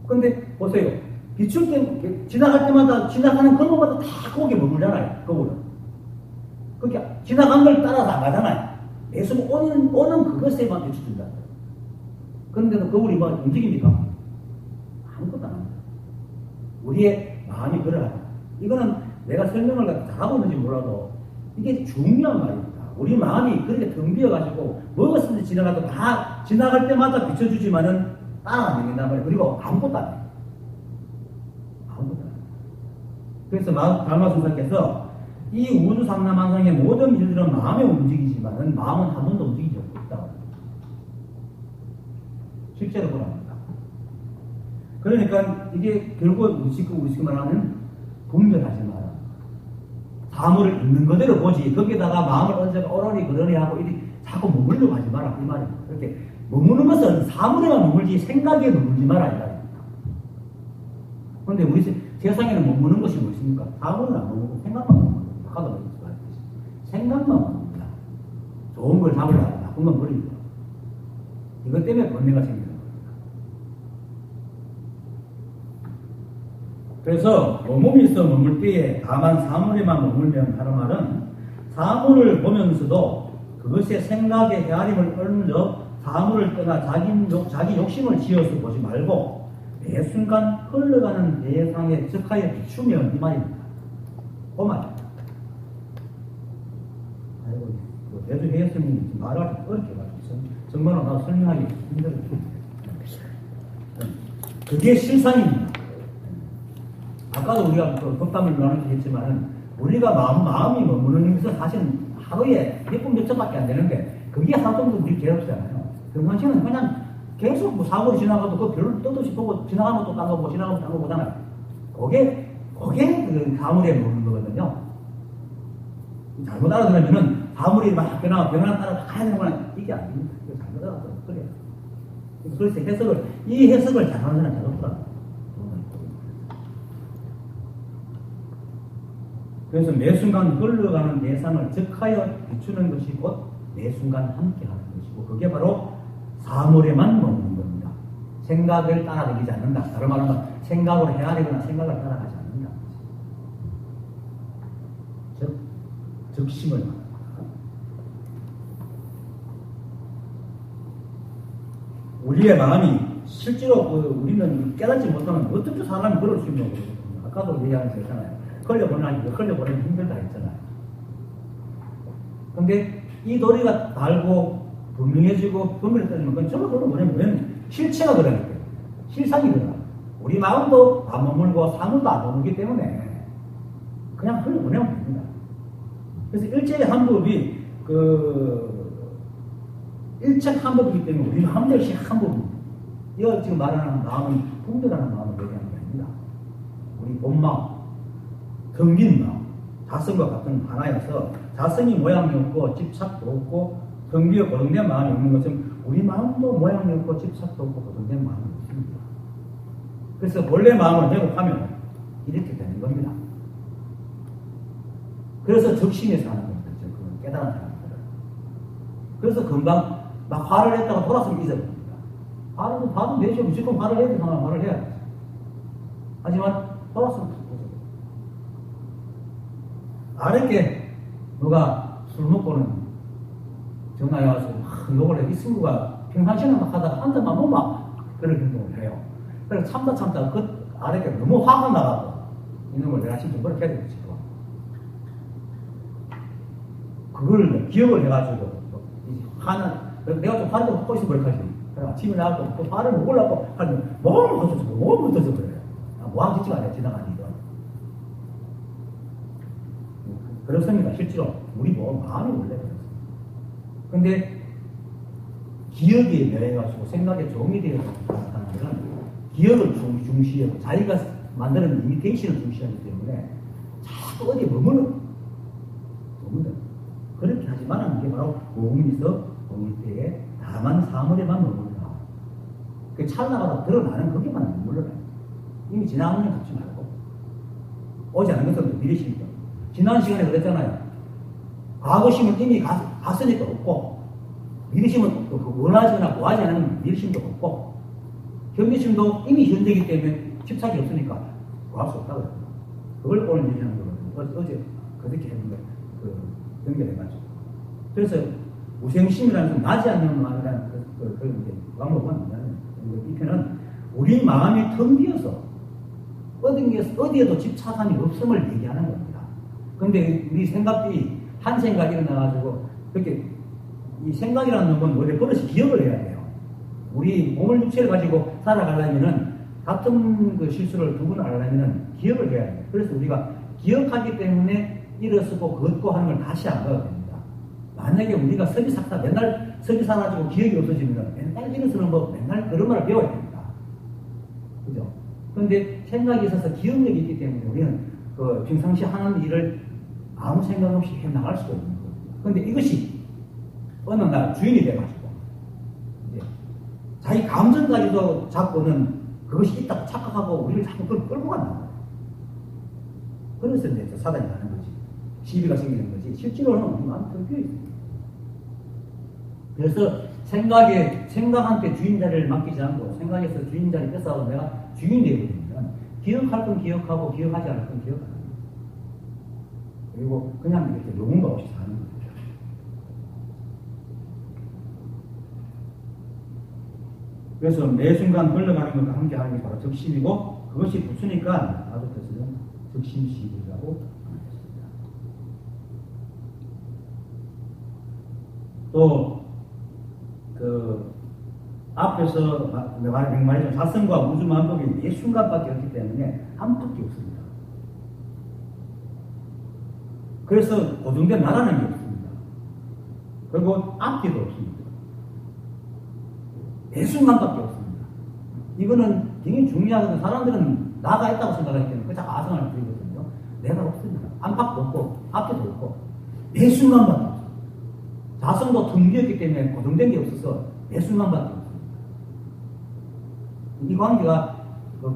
근데 보세요. 비출 때 지나갈 때마다 지나가는 거울마다 다 거기에 머물잖아요. 거울은. 그러니까 지나간 걸 따라서 안 가잖아요. 매 순간 오는 그것에만 비추준다. 그런데도 거울이 뭐 움직입니까? 아무것도 안 합니다. 우리의 마음이 그러하다. 이거는 내가 설명을 잘하고 있는지 몰라도 이게 중요한 말입니다. 우리 마음이 그렇게 텅 비어가지고 무엇을 지나가도 다 지나갈 때마다 비춰주지만은 따라 안 된단 말이에요. 그리고 아무것도 안 해요. 아무것도 안 해요. 그래서 달마승사께서 이 우주 상남한상의 모든 일들은 마음에 움직이지만은 마음은 한 번도 움직이지 않고 실제로 보랍니다. 그러니까 이게 결국 우리식 말하면 분별하지 마라. 사물을 있는 그대로 보지. 거기다가 마음을 언제가 오러니 그러니 하고 이리 자꾸 머물려고 하지 마라. 이 말입니다. 이렇게 머무는 것은 사물에만 머물지 생각에 머물지 마라. 이 말입니다. 그런데 우리 세상에는 머무는 것이 무엇입니까? 사물은 안 머물고 생각만 머물고 아까도 말했듯이 생각만 머뭅니다. 좋은 걸 잡으려고 나쁜 건 버리고 이것 때문에 번뇌가 생깁니다. 그래서 몸이 있어 머물 때에 다만 사물에만 머물면 하는 말은 사물을 보면서도 그것의 생각의 헤아림을 얻는 적 사물을 떠나 자기 욕심을 지어서 보지 말고 매 순간 흘러가는 대상에 적하여 비추면 이 말입니다. 그 말입니다. 아이고, 대주 회의스님이 말을 좀 어렵게 해가지고 정말로 나도 설명하기 힘들어요. 그게 실상입니다. 아까도 우리가 덕담을 나누긴 했지만 우리가 마음이 머무는 것은 사실 하루에 몇 분 몇 초밖에 안 되는데 그게 하루 정도 우리 괴롭잖아요. 평상시에는 그냥 계속 뭐 사고를 지나가도 그 별로 뜻없이 보고 지나가면 또 딴 거 보고 지나가면 딴 거 보잖아요. 그게 그 사물에 머무는 거거든요. 잘못 알아들으면은 사물이 막 변화 따라 가야 되는 건 이게 아닙니다. 잘못 알아들어요. 그래요. 그래서 이 해석을 잘하는 사람은 잘 없더라고요. 그래서 매 순간 흘러가는 대상을 적하여 비추는 것이 곧 매 순간 함께하는 것이고 그게 바로 사물에만 머무는 겁니다. 생각을 따라다니지 않는다. 다른 말하면 생각으로 헤아리거나 생각을 따라가지 않는다. 즉 적심을 말합니다. 우리의 마음이 실제로 우리는 깨닫지 못하면 어떻게 사람이 그럴 수 있냐고 아까도 얘기하면서 했잖아요. 걸려보내기 힘들다 했잖아요. 근데 이 도리가 달고 분명해지고 분별이 떨어지면 그건 저로 뭐냐면 실체가 그러니까 실상이 그러나 우리 마음도 안 머물고 사물도 안 머물기 때문에 그냥 흘려보내면 됩니다. 그래서 일체의 한 법이 일체 한 법이기 때문에 우리 마음도 역시 한 법입니다. 이거 지금 말하는 마음은 분별하는 마음을 얘기하는 게 아닙니다. 우리 본마음 텅빈 마음, 자성과 같은 하나여서 자성이 모양이 없고 집착도 없고 텅 비어 고정된 마음이 없는 것은 우리 마음도 모양이 없고 집착도 없고 고정된 마음이 없습니다. 그래서 본래 마음을 회복하면 이렇게 되는 겁니다. 그래서 적심에서 하는 겁니다. 깨달은 사람들은. 그래서 금방 막 화를 냈다가 돌아서면 잊어버립니다. 화도 내죠. 무조건 화를 해야 되는 상황 화를 해야 돼. 하지만 돌았으면 보세요. 아랫게 누가 술 먹고는 전화해 와서 욕을 해. 이 친구가 평상시에는 막 하다가 한 잔만 먹으면 그런 행동을 해요. 그래서 참다 그 아랫게 너무 화가 나가고 이놈을 내가 진짜 그렇게 해야 되겠지. 그걸 기억을 해가지고 화는 내가 좀 화를 좀 먹고 있어 그렇게 하지. 아침에 나가고 그 화를 먹으려고 하면 뭐 못해서 그래요. 뭐하고 싶지가 않아요. 지나가니까. 그렇습니다. 실제로 우리 마음이 원래 그렇습니다. 근데 기억에 매여가지고 생각에 정리되어 나타나는 것은 기억을 중시하고 자기가 만드는 이미테이션을 중시하기 때문에 자꾸 어디에 머물러. 그렇게 하지만 이게 바로 몸에서 머물 때에 다만 사물에만 머물러. 그 찰나가 드러나는 거기만 머물러요. 이미 지나간 건 갖지 말고 오지 않은 것은 미래심이죠. 지난 시간에 그랬잖아요. 과거심은 이미 갔으니까 없고 미래심은 원하지나 구하지 않는 미래심도 없고 현재심도 이미 현재이기 때문에 집착이 없으니까 구할 수 없다고 했어요. 그걸 오늘 얘기하는 거거든요. 어제 그렇게 했는데 연결해가지고. 그래서 우생심이라는 좀 나지 않는 마음이라는 그런 방법은 뭐냐면 이 편은 우리 마음이 텅 비어서 어디에도 집착함이 없음을 얘기하는 겁니다. 그런데 우리 생각들이 한 생각이 일어나가지고 그렇게 이 생각이라는 건 원래 버릇이 기억을 해야 돼요. 우리 몸을 육체를 가지고 살아가려면은 같은 그 실수를 두 번 하려면은 기억을 해야 돼요. 그래서 우리가 기억하기 때문에 일어서고 걷고 하는 걸 다시 안 가야 됩니다. 만약에 우리가 서비삭사 맨날 서비사가지고 기억이 없어지면 맨날 일어서는 법 맨날 그런 배워야 됩니다. 그죠? 그런데 생각이 있어서 기억력이 있기 때문에 우리는 그 평상시 하는 일을 아무 생각 없이 해 나갈 수가 있는 거예요. 그런데 이것이 어느 날 주인이 돼가지고 이제 자기 감정까지도 잡고는 그것이 있다고 착각하고 우리를 자꾸 그걸 끌고 간다는 거예요. 그래서 이제 사단이 나는 거지. 시비가 생기는 거지. 실제로는 우리 마음이 텅 비어 있습니다. 그래서 생각한테 주인 자리를 맡기지 않고 생각에서 주인 자리 뺏어가고 내가 주인이 되어버리면 기억할 건 기억하고 기억하지 않을 건 기억 안 합니다. 그리고 그냥 이렇게 영혼과 없이 사는 거예요. 그래서 매 순간 흘러가는 것과 함께 하는 게 바로 적심이고 그것이 붙으니까 아도테스는 적심시이라고 말했습니다. 또 그 앞에서 말했죠. 자성과 우주만복이 매 순간밖에 없기 때문에 한밖에 없습니다. 그래서 고정된 나라는 게 없습니다. 그리고 앞뒤도 없습니다. 매 순간밖에 없습니다. 이거는 굉장히 중요하거든요. 사람들은 나가 있다고 생각하기 때문에 그냥 아성을 부리거든요. 내가 없습니다. 안팎도 없고 앞뒤도 없고 매 순간밖에 없습니다. 자성도 텅 비었기 때문에 고정된 게 없어서 매 순간밖에 없습니다. 이 관계가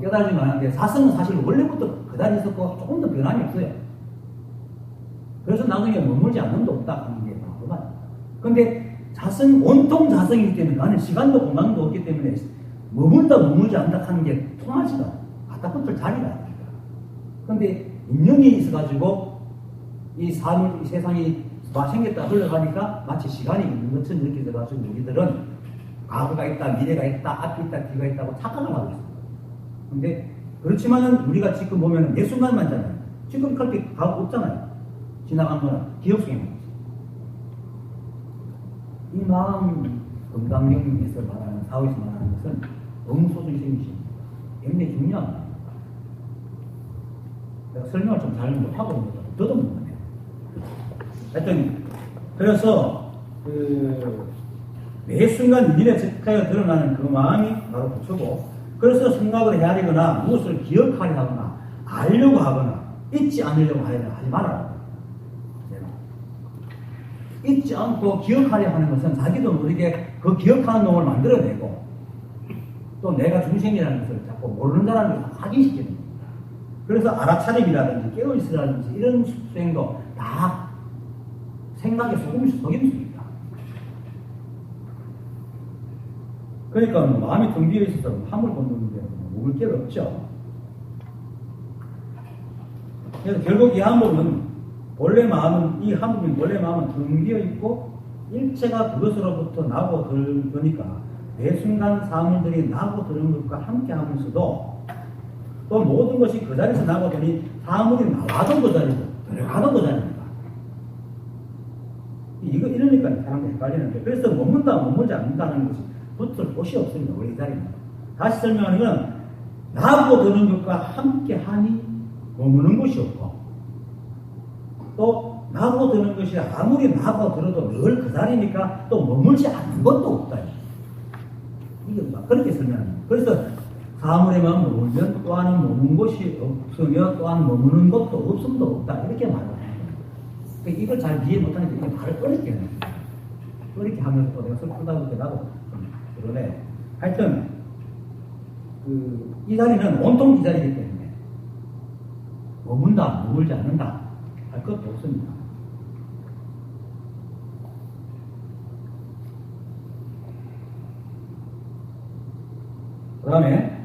깨달지 않았는데 자성은 사실 원래부터 그다지 있었고 조금 더 변함이 없어요. 그래서 나중에 머물지 않는 데 없다 하는 게 바로 그 말입니다. 그런데 자성, 온통 자성이기 때문에 나는 시간도 공간도 없기 때문에 머물지 않는다 하는 게 통하지가 않아요. 갖다 붙을 자리가 아닙니다. 그런데 인연이 있어가지고 이 세상이 생겼다 흘러가니까 마치 시간이 있는 것처럼 느껴져가지고 우리들은 과거가 있다, 미래가 있다, 앞이 있다, 뒤가 있다고 착각을 하고 있습니다. 그런데 그렇지만은 우리가 지금 보면은 매 순간만잖아요. 지금 그렇게 과거 없잖아요. 지나간 거는 기억 속에 있는 거죠. 이 마음 건강경에서 말하는 사후에서 말하는 것은 너무 소중히 생기십니다. 굉장히 중요한 말입니다. 내가 설명을 좀 잘 못하고 있는 거죠. 더듬는 거네요. 하여튼 그래서 매 순간 일에 즉하여 드러나는 그 마음이 바로 부처고 그래서 생각을 헤아리거나 무엇을 기억하려 하거나 알려고 하거나 잊지 않으려고 하지 말아라. 잊지 않고 기억하려 하는 것은 자기도 모르게 그 기억하는 놈을 만들어내고 또 내가 중생이라는 것을 자꾸 모른다는 것을 확인시키는 겁니다. 그래서 알아차림이라든지 깨어있으라든지 이런 수행도 다 생각의 속임수입니다. 그러니까 마음이 텅 비어 있어서 함을 걷는데 먹을 게 없죠. 그래서 결국 이 함은 본래 마음은, 이 함은 본래 마음은 텅 비어 있고 일체가 그것으로부터 나고 들으니까 매 순간 사물들이 나고 드는 것과 함께 하면서도 또 모든 것이 그 자리에서 나고 드니 사물이 나와도 그 자리고 들어가도 그 자리입니다. 이러니까 사람들이 헷갈리는데, 그래서 머문다 머물지 않는다는 것이 붙을 곳이 없습니다. 우리 이 자리는. 다시 설명하는 건 나고 드는 것과 함께 하니 머무는 것이 없고, 또 나고 드는 것이 아무리 나고 들어도 늘 그 자리니까 또 머물지 않는 것도 없다. 이게 그렇게 설명합니다. 그래서 사물에만 머물면 또한 머문 곳이 없으며 또한 머무는 것도 없음도 없다. 이렇게 말을 합니다. 그러니까 이걸 잘 이해 못하니까 이렇게 말을 어렵게 해요. 어렵게 하면서 또 내가 슬프다 그때 나도 그러네. 하여튼 이 자리는 온통 이 자리이기 때문에 머문다, 머물지 않는다 할 것도 없습니다. 그 다음에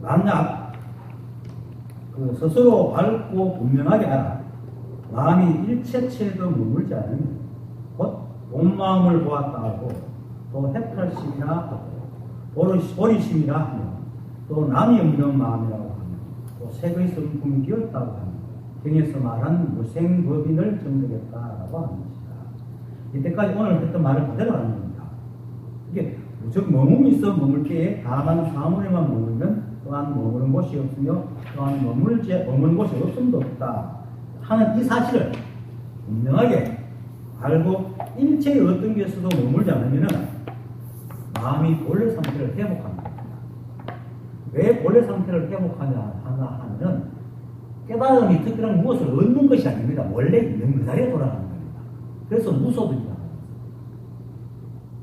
만약 스스로 밝고 분명하게 알아 마음이 일체체도 머물지 않으면 곧 본마음을 보았다 하고 또 해탈심이라 하고 보리심이라 하며 또 남이 없는 마음이라고 하며 또 색의 성품이 기었다고 하며 경에서 말한 무생법인을 정득했다라고 하는 것이다. 이때까지 오늘 했던 말을 그대로 하는 겁니다. 이게 즉 머물이 있어 머물 때에 다만 사물에만 머물면 또한 머무는 곳이 없으며 또한 머무는 곳이 없음도 없다 하는 이 사실을 분명하게 알고 일체의 어떤 것에서도 머물지 않으면 마음이 본래 상태를 회복합니다. 왜 본래 상태를 회복하냐 하면 깨달음이 특별한 무엇을 얻는 것이 아닙니다. 원래 있는 그 자리에 돌아가는 겁니다. 그래서 무소득이라고 합니다.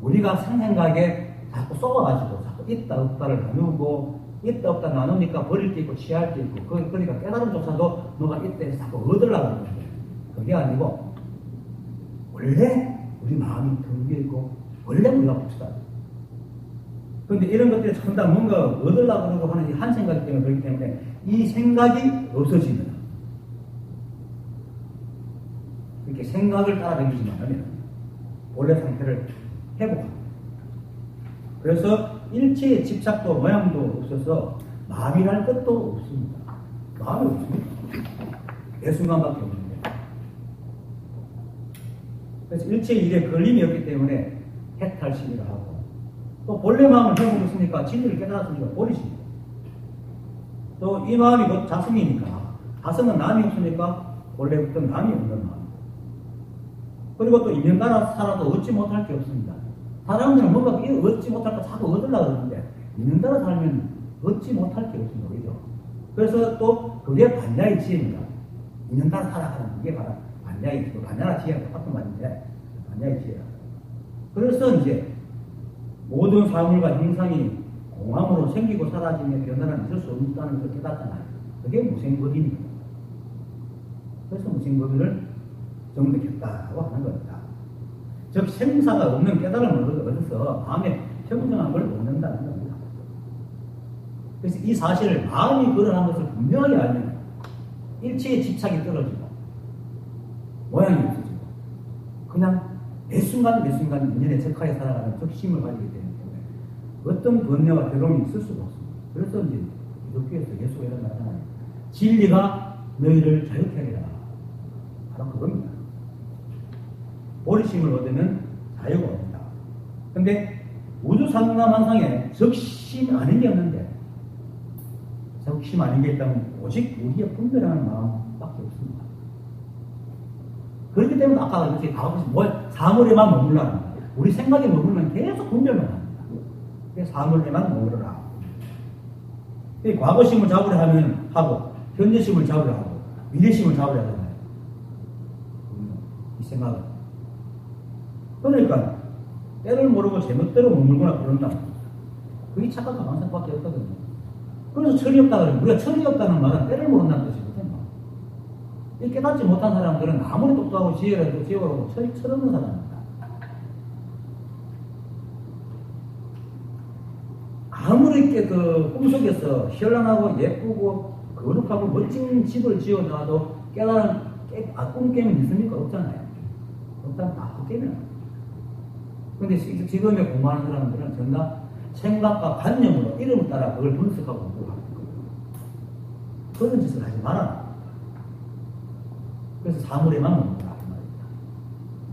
우리가 생각에 자꾸 쏘아가지고 자꾸 있다 없다를 나누고 있다 없다 나누니까 버릴 게 있고 취할 게 있고 그러니까 깨달음조차도 너가 이때에서 자꾸 얻으려고 하는 거예요. 그게 아니고 원래 우리 마음이 텅 비어있고 원래 우리가 봅시다. 그런데 이런 것들이 전부 다 뭔가 얻으려고 그러고 하는 이 한 생각 때문에 그렇기 때문에 이 생각이 없어지면 이렇게 생각을 따라다니지만 하면 원래 상태를 회복합니다. 그래서 일체의 집착도 모양도 없어서 마음이랄 것도 없습니다. 마음이 없습니다. 매 순간밖에 없는데. 그래서 일체의 일에 걸림이 없기 때문에 해탈심이라 하고 또 본래 마음을 회복했으니까 진리를 깨달았으니까 보리심이다. 또 이 마음이 곧 자성이니까 자성은 남이 없으니까 원래부터 남이 없는 마음. 그리고 또 인연 따라 살아도 얻지 못할 게 없습니다. 사람들은 뭔가 얻지 못할 거 자꾸 얻으려고 그러는데 있는 대로 살면 얻지 못할 게 없습니다. 그죠? 그래서 또 그게 반야의 지혜입니다. 있는 대로 살아가는 그게 바로 반야의 지혜. 반야나 지혜가 똑같은 말인데 반야의 지혜라. 그래서 이제 모든 사물과 형상이 공함으로 생기고 사라짐에 변화는 있을 수 없다는 것을 깨닫잖아요. 그게 무생법인입니다. 그래서 무생법인을 정득했다고 하는 겁니다. 즉 생사가 없는 깨달음을 얻어서 마음에 평정함을 얻는다는 겁니다. 그래서 이 사실을 마음이 그러한 것을 분명하게 알면 일체의 집착이 떨어지고 모양이 없어지고 그냥 매 순간 인연에 적하에 살아가는 적심을 가지게 되기 때문에 어떤 번뇌와 괴로움이 있을 수가 없습니다. 그래서 이제 기독교에서 예수가 이런 말 하잖아요. 진리가 너희를 자유케 하리라. 바로 그겁니다. 보리심을 얻으면 자유가 옵니다. 근데 우주상남한상에 적심 아닌 게 없는데 적심 아닌 게 있다면 오직 우리의 분별하는 마음밖에 없습니다. 그렇기 때문에 아까 이렇게 사물에만 머물러 합니다. 우리 생각에 머물면 계속 분별만 합니다. 그래서 사물에만 머물러라. 과거심을 잡으려 하면 하고 현재심을 잡으려 하고 미래심을 잡으려 하잖아요. 이 생각은. 그러니까 때를 모르고 제멋대로 머물거나 그런다. 그게 착각과 망상밖에 없거든요. 그래서 철이 없다 그러면 우리가 철이 없다는 말은 때를 모른다는 뜻이거든요. 이 깨닫지 못한 사람들은 아무리 똑똑하고 지혜라도 지혜라고 철없는 사람입니다. 아무리 그 꿈속에서 현란하고 예쁘고 거룩하고 멋진 집을 지어놔도 꿈 깨면 있습니까? 없잖아요. 없다면 다 깨면. 근데 지금의 공부하는 사람들은 전부 생각과 관념으로 이름을 따라 그걸 분석하고 공부하는 거예요. 그런 짓을 하지 말아라. 그래서 사물에만 머물라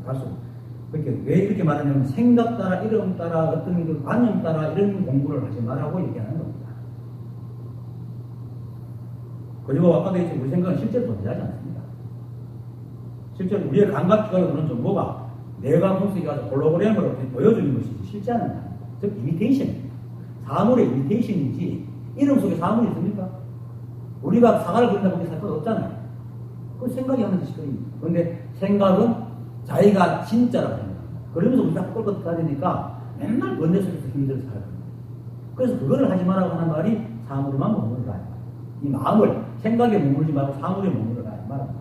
말입니다. 그렇게 왜 이렇게 말하냐면 생각 따라 이름 따라 어떤 그 관념 따라 이런 공부를 하지 말라고 얘기하는 겁니다. 그리고 아까도 했지 우리 생각은 실제로 존재하지 않습니다. 실제로 우리의 감각기관에 그런 정보가 내가 분석이 가서 홀로그램으로 보여주는 것이지 실제 않은 것, 즉 이미테이션입니다. 사물의 이미테이션이지 이름 속에 사물이 있습니까? 우리가 사과를 그린다고 할 사건 없잖아요. 그 생각이 하는 짓거리입니다. 그런데 생각은 자기가 진짜라고 생각합니다. 그러면서 우리가 꼴것 가지니까 맨날 번뇌 속에서 힘들어서 살아요. 그래서 그거를 하지 말라고 하는 말이 사물에만 머무르라. 이 마음을 생각에 머물지 말고 사물에 머무르라 말합니다.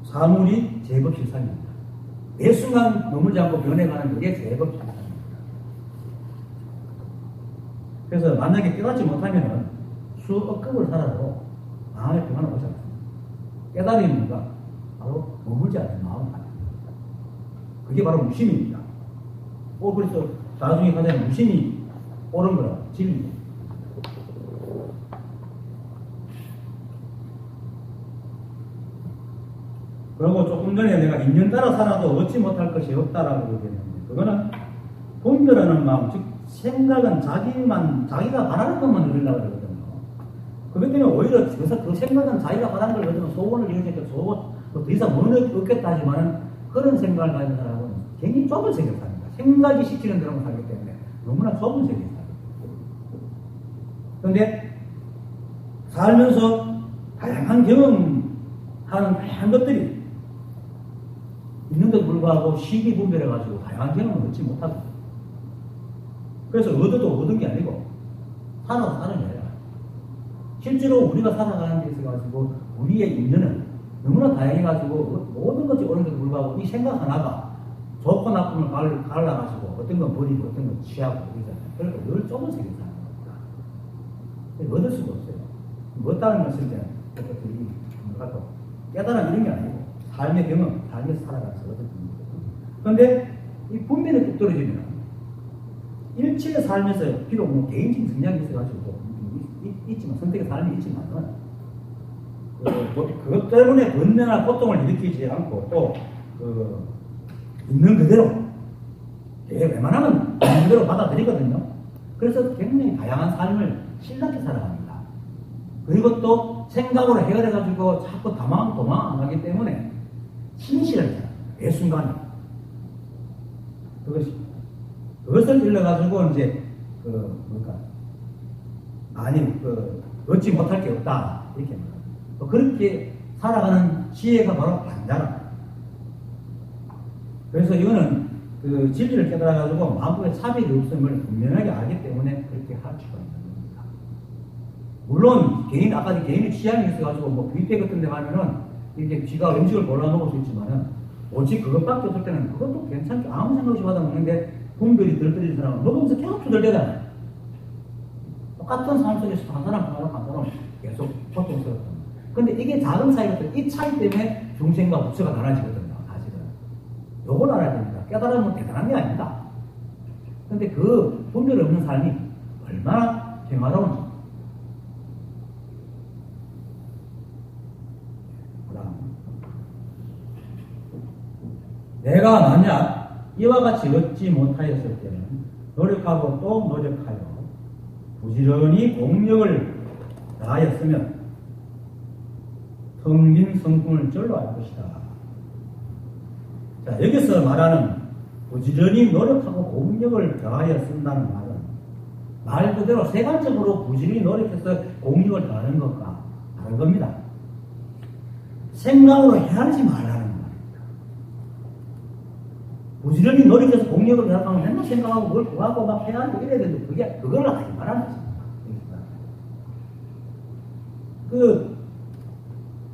사물이 제법 실상입니다. 매 순간 머물지 않고 변해가는 게 제법 실상입니다. 그래서 만약에 깨닫지 못하면 수억 급을 살아도 마음의 평안을 오지 않습니다. 깨달음이 뭔가? 바로 머물지 않는 마음 아닙니다. 그게 바로 무심입니다. 그래서 나중에 가장 무심이 옳은 거라 진리입니다. 그리고 조금 전에 내가 인연 따라 살아도 얻지 못할 것이 없다라고 얘기했는데 그거는 분별하는 마음, 즉 생각은 자기가 바라는 것만 누리려고 그러거든요. 그것 때문에 오히려 그 생각은 자기가 바라는 걸 가지고 소원을 이루니까 소원 더 이상 못 얻겠다 하지만 그런 생각을 가진 사람은 굉장히 좁은 세계에 삽니다. 생각이 시키는 대로만 살기 때문에 너무나 좁은 세계에 삽니다. 그런데 살면서 다양한 경험하는 다양한 것들이 있는데도 불구하고 시기 분별해가지고 다양한 경험을 얻지 못하고 그래서 얻은 게 아니고 살아서 사는 게 아니라 실제로 우리가 살아가는 데 있어가지고 우리의 인연은 너무나 다양해가지고 모든 것이 옳은데도 불구하고 이 생각 하나가 좋고 나쁨을 갈라가지고 어떤 건 버리고 어떤 건 취하고 그러잖아요. 그러니까 늘 좁은 세계에 사는 겁니다. 얻을 수가 없어요. 얻다는 것을 이제 깨달아 이런 게 아니고 삶의 경험, 삶에서 살아가면서 얻을 수 있는 거거든요. 그런데 이 분별이 뚝 떨어지면 일체의 삶에서 비록 뭐 개인적인 성향이 있어가지고 있지만 선택의 삶이 있지만은 그것 때문에 번뇌나 고통을 일으키지 않고 또 있는 그대로 웬만하면 있는 그대로 받아들이거든요. 그래서 굉장히 다양한 삶을 신나게 살아갑니다. 그리고 또 생각으로 해결해가지고 자꾸 도망 안 가기 때문에 신실하게 살아갑니다. 매 순간에. 그것을 일러가지고 이제 얻지 못할 게 없다 이렇게 말합니다. 그렇게 살아가는 지혜가 바로 반자라. 그래서 이거는 그 진리를 깨달아가지고 마음속에 차별이 없음을 분명하게 알기 때문에 그렇게 할 수가 있는 겁니다. 물론 아까 개인의 취향이 있어가지고 뭐 뷔페 같은 데 가면은 이렇게 지가 음식을 골라 먹을 수 있지만은 오직 그것밖에 없을 때는 그것도 괜찮죠. 아무 생각 없이 받아 먹는데 분별이 덜 사람은 먹으면서 계속 투덜대잖아요. 똑같은 삶 속에서 한 사람 계속 고통스럽다. 근데 이게 작은 차이거든요. 이 차이 때문에 중생과 부처가 달라지거든요. 사실은. 요걸 알아야 됩니다. 깨달으면 대단한 게 아닙니다. 근데 그 분별 없는 삶이 얼마나 평화로운지. 내가 만약 이와 같이 얻지 못하였을 때는 노력하고 또 노력하여 부지런히 공력을 다하였으면 텅 빈 성품을 절로 알 것이다. 자, 여기서 말하는 부지런히 노력하고 공력을 다하였습니다는 말은 말 그대로 세간적으로 부지런히 노력해서 공력을 다하는 것과 다른 겁니다. 생각으로 헤아리지 말라는 말입니다. 부지런히 노력해서 공력을 다하면 맨날 생각하고 뭘 구하고 막 헤아리고 이래야 되는데 그걸 하지 말라는 것입니다.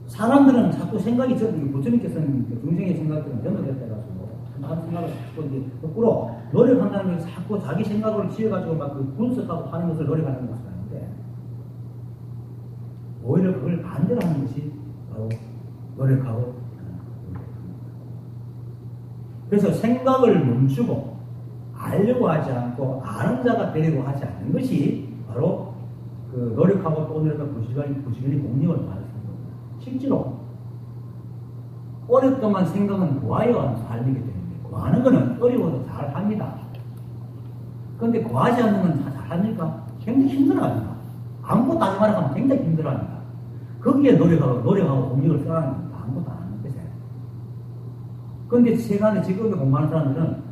사람들은 자꾸 생각이 부처님께서는 중생의 생각들은 전도됐다 해가지고 나는 생각을 자꾸 이제 거꾸로 노력한다는 게 자꾸 자기 생각을 지어가지고 막 그 분석하고 하는 것을 노력하는 것이 아닌데 오히려 그걸 반대로 하는 것이 바로 노력하고 그래서 생각을 멈추고 알려고 하지 않고 아는 자가 되려고 하지 않는 것이 바로 그 노력하고 또 노력하고 부지런히 공력을 말하는 겁니다. 실제로 오랫동안 생각은 구하여 하는 삶이기 때문에 구하는 것은 어려워도 잘 합니다. 그런데 구하지 않는 건 잘 합니까? 굉장히 힘들어합니다. 아무것도 하지 말라 하면 굉장히 힘들어합니다. 거기에 노력하고 공력을 써야 합니다. 아무것도 안 하는 것에. 그런데 세간에 지금에 공부하는 사람들은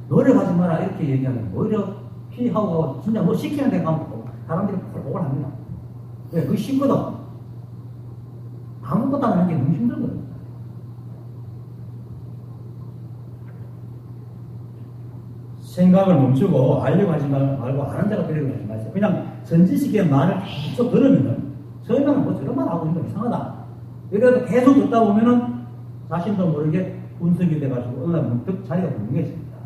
노력하지 마라 이렇게 얘기하면 오히려 피하고 진짜 뭐 시키는 데 가면 사람들이 콜콜 합니다. 왜? 그게 쉽거든. 아무것도 안 하는 게 너무 힘들거든. 생각을 멈추고 알려고 하지 말고 아는 자가 되려고 하지 마세요. 그냥 전지식의 말을 계속 들으면은 처음에는 뭐 저런 말 하고 있는 거 이상하다. 이래도 계속 듣다 보면은 자신도 모르게 분석이 돼가지고 어느 날 문득 자리가 뭉개집니다.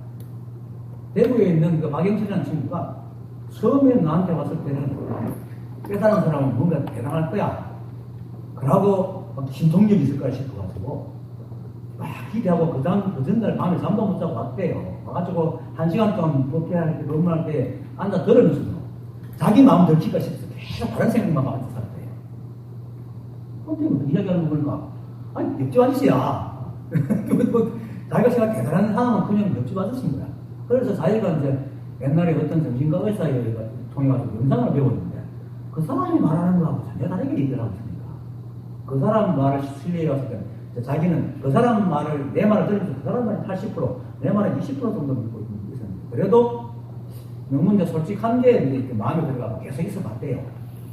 대구에 있는 그 박영철이라는 친구가 처음에 나한테 왔을 때는 깨달은 사람은 뭔가 대단할 거야. 그러고 막 신통력이 있을 거야 싶어가지고 막 기대하고 그 전날 밤에 잠도 못 자고 왔대요. 와가지고 1시간 동안 복귀할 때 근무할 때 앉아 들으면서 자기 마음 들킬까 싶어서 계속 다른 생각만 하면서 살았대요. 근데 뭐 이야기하는 거 보니까 아니 옆집 아저씨야. 자기가 생각 대단한 사람은 그냥 옆집 아저씨인 거야. 그래서 자기가 이제 옛날에 어떤 정신과 의사에 통해가지고 영상을 배웠는데 그 사람이 말하는 거하고 전혀 다르게 얘기를 하고 있으니까 그 사람 말을 신뢰해왔을 때 자기는 그 사람 말을 내 말을 들으면서 그 사람 말이 80% 내 말은 20% 정도 믿고 있었는데 그래도 너무 이제 솔직한데 이제 마음에 들어가고 계속 있어 봤대요.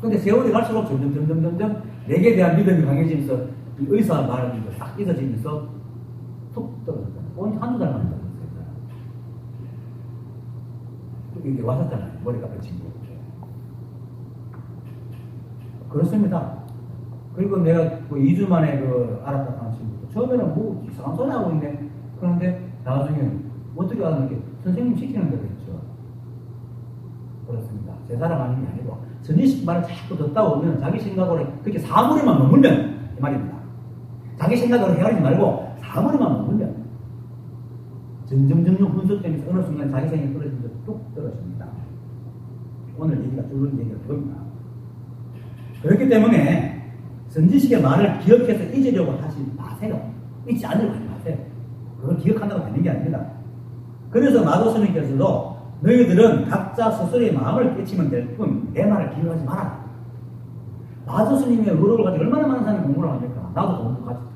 근데 세월이 갈수록 점점 내게 대한 믿음이 강해지면서 이 의사 말이 딱 잊어지면서 툭 떨어졌잖아요. 온 한두 달만 떨어졌어요. 이게 왔었잖아요. 머리가 뻗친 거. 그렇습니다. 그리고 내가 그 2주 만에 그 알았다 하는 친구도 처음에는 뭐 이상한 소리 하고 있네. 그런데 나중에 어떻게 하는 게 선생님 시키는 대로 했죠. 그렇습니다. 제 사람 아닌 게 아니고 전지식 말을 자꾸 듣다 보면 자기 생각으로 그렇게 사물에만 머물면 이 말입니다. 자기 생각으로 헤아리지 말고 사물에만 머물면 점점 분석되면서 어느 순간 자기 생각이 떨어지면서 뚝 떨어집니다. 오늘 얘기가 뚫는 얘기가 그겁니다. 그렇기 때문에 전지식의 말을 기억해서 잊으려고 하지 마세요. 잊지 않으려고 하지 마세요. 그걸 기억한다고 되는 게 아닙니다. 그래서 마도 스님께서도 너희들은 각자 스스로의 마음을 깨치면 될 뿐 내 말을 기억하지 마라. 마도 스님의 의도를 가지고 얼마나 많은 사람이 공부를 합니까? 나도 공부 가지고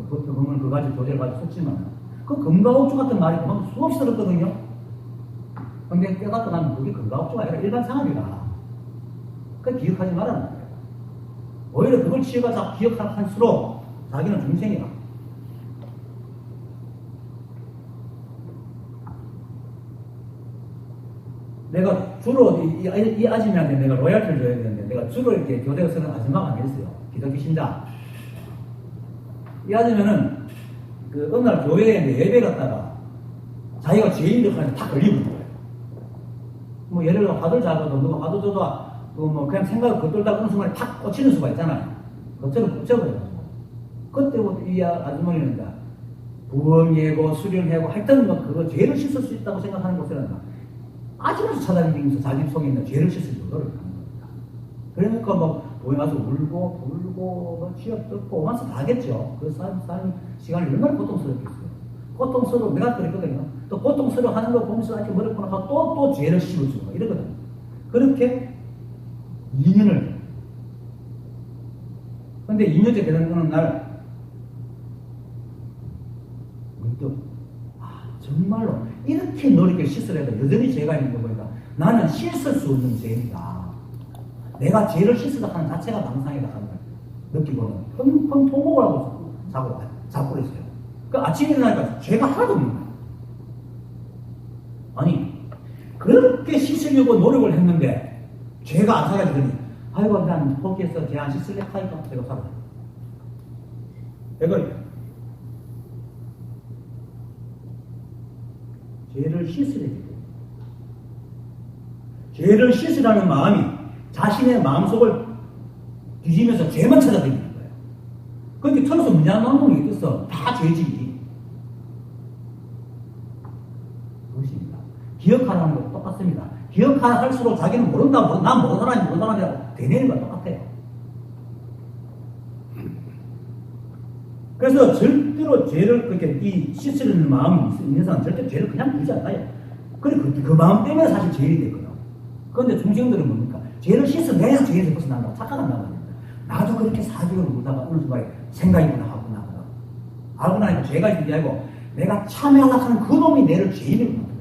보통은 그 가지 교재를 가지고 썼지만 그 금가옥주 같은 말이 그만 수없이 들었거든요. 근데 깨닫고 나면 그게 금가옥주가 아니라 일반 상업이다. 그걸 기억하지 말라는 거예요. 오히려 그걸 취해가지고 기억할수록 자기는 중생이다. 내가 주로 이 아줌마한테 내가 로얄티를 줘야 되는데 내가 주로 이렇게 교대에 쓰는 아줌마가 아니었어요. 기독교 신자. 이 아줌마는 그 어느 날 교회에 예배 갔다가 자기가 죄인들 한테 다 걸리는 거예요. 뭐 예를 들어 화들 잡아도 누가 화도 줘도 뭐 그냥 생각을 겉돌다 끊는 순간에 탁 꽂히는 수가 있잖아요. 그것처럼 꽂혀버려가지고 그때부터 이 아주머니는 부엉이고 수련하고 하여튼 뭐 그거 죄를 씻을 수 있다고 생각하는 것은 아직까지 찾아다니면서 자기 속에 있는 죄를 씻으려고 노력하는 겁니다. 그러니까 뭐 교회 가서 울고 불고 뭐 취업 듣고 오면서 다 하겠죠. 그 사람 시간이 얼마나 고통스럽겠어요. 고통스러워 내가 그랬거든요. 또 고통스러워 하는 거 보면서 이렇게 머리 보나 또 죄를 씌워주고 이러거든요. 그렇게 2년을. 근데 2년째 되는 날 문득 정말로 이렇게 노력을 씻으려도 여전히 죄가 있는 거 보니까 나는 씻을 수 없는 죄이다. 내가 죄를 씻으려 하는 자체가 망상이다 하는 걸 느끼고는 펑펑 통곡을 하고 자고 있어요. 그 아침에 일어나니까 죄가 하나도 없는 거예요. 아니 그렇게 씻으려고 노력을 했는데 죄가 안 사라지더니 아이고 난 포기해서 죄 안 씻을래 하니까 죄가 사라져요. 이걸 죄를 씻으려 해요. 죄를 씻으라는 마음이 자신의 마음속을 뒤지면서 죄만 찾아다니는 거예요. 그러니까 천에서 문제한 마음이 있겠어. 다 죄지. 그것입니다. 기억하라는 것도 똑같습니다. 기억하라 할수록 자기는 모른다, 난 모르는 사람이라고 되뇌는 건 똑같아요. 그래서 절대로 죄를 그렇게 이 씻으려는 마음이 있는 사람은 절대 죄를 그냥 두지 않아요. 그래, 그 마음 때문에 사실 죄인이 됐거든. 그런데 중생들은 뭡니까? 죄를 씻어내야 죄에서 벗어난다고 착각한단 말입니다. 나도 그렇게 사주를 보다가 어느 순간에 생각이구나 하고 나거든. 알고 나니까 죄가 있는 게 아니고 내가 참여하려고 하는 그 놈이 내를 죄인으로 만들어.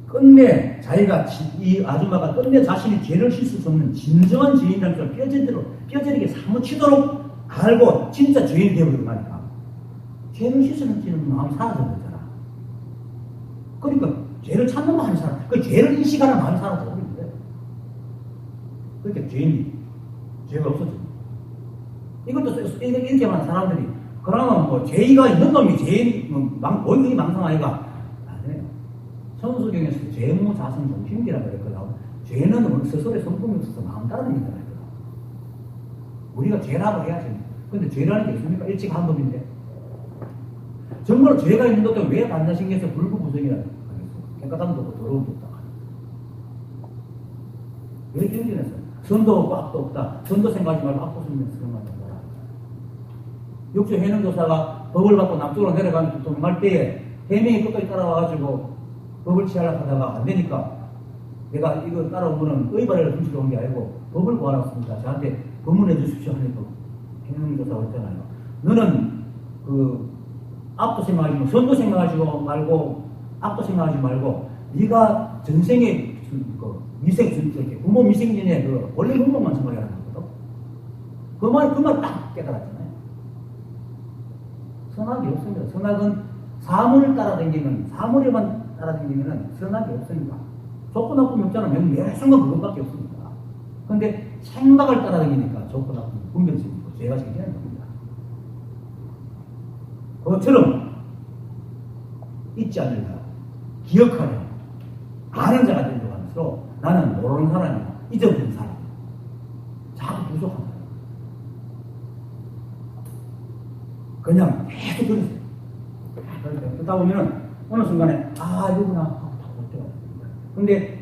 끝내 자기가 이 아줌마가 끝내 자신이 죄를 씻을 수 없는 진정한 죄인이라는 걸 뼈저리게 사무치도록 알고 진짜 죄인이 되어버리고 나니까 죄를 씻으는 마음이 사라진 거잖아. 그러니까 죄를 찾는 마음이 사라져. 그 죄를 인식하는 마음이 사라져버리는 거예요. 그러니까 죄가 없어져. 이것도 이렇게 많은 사람들이 그러면 뭐 죄가 있는 놈이 죄인 원인이 망상 아이가 아니에요. 천수경에서 죄무자성 정신기라고 그랬거든. 죄는 스스로의 성품이 없어서 마음 따르는 거거든. 우리가 죄라고 해야지. 근데 죄라는 게 있습니까? 일찍 한 법인데. 정말 죄가 있는 것도 왜 반자신경에서 불구부성이라고 하겠어? 깨끗함도 없고 더러움도 없다. 왜 경전했어? 선도 없고 악도 없다. 선도 생각하지 말고 악도 생각하지 말고. 육조 해능도사가 법을 받고 남쪽으로 내려가는 도망갈 때에 해명이 끝까지 따라와가지고 법을 취하려고 하다가 안 되니까 내가 이거 따라오면은 의발을 훔치러 온 게 아니고 법을 구하라습니다. 저한테 법문해 주십시오 하니까 해능도사가 했잖아요. 너는 악도 생각하지 말고 선도 생각하지 말고 악도 생각하지 말고 네가 전생에 부모 미생년에 원래 공복만 생각하라는 거거든. 그 말 딱 깨달았잖아요. 선악이 없습니다. 선악은 사물에만 따라다니면 선악이 없습니다. 좋고 나쁨이 없잖아. 매 순간 그것밖에 없습니다. 그런데 생각을 따라다니니까 좋고 나쁨이 분별성이 있고 죄가 생기는 겁니다. 그것처럼 잊지 않으려 기억하려 아는 자가 되려고 하면서 나는 모르는 사람이야. 잊어버린 사람. 자꾸 부족한 사람. 그냥 계속 그러세요. 그러다 보면은 어느 순간에 이거구나. 근데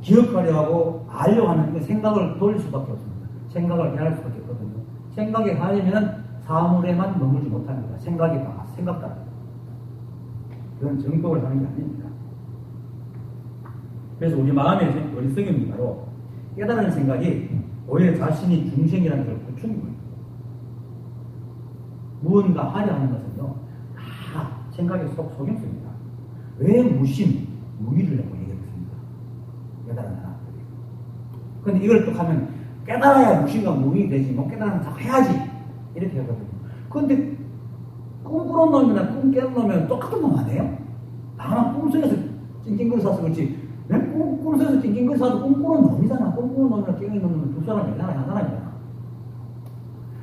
기억하려 하고 알려고 하는 생각을 돌릴 수밖에 없습니다. 생각을 해야 할 수밖에 없거든요. 생각이 가려면 사물에만 머물지 못합니다. 생각다. 그건 정법을 하는 게 아닙니다. 그래서 우리 마음의 어리석음이 바로 깨달은 생각이 오히려 자신이 중생이라는 걸 부추기고 있습니다. 무언가 하려 하는 것은요, 다 생각의 속임수입니다. 왜 무의를 내고 얘기했습니까? 깨달은 사람들이. 근데 이걸 또 하면 깨달아야 무심과 무의 되지, 못 깨달으면 자꾸 해야지. 이렇게 하거든요. 근데 꿈 꾸는 놈이나 꿈 깨는 놈이랑 똑같은 놈 아니에요? 다만 꿈속에서 찡찡거리 사서 그렇지. 꿈속에서 찡찡거리 사도 꿈 꾸는 놈이잖아. 꿈 꾸는 놈이나 깨는 놈은 두 사람이잖아. 한 사람이잖아.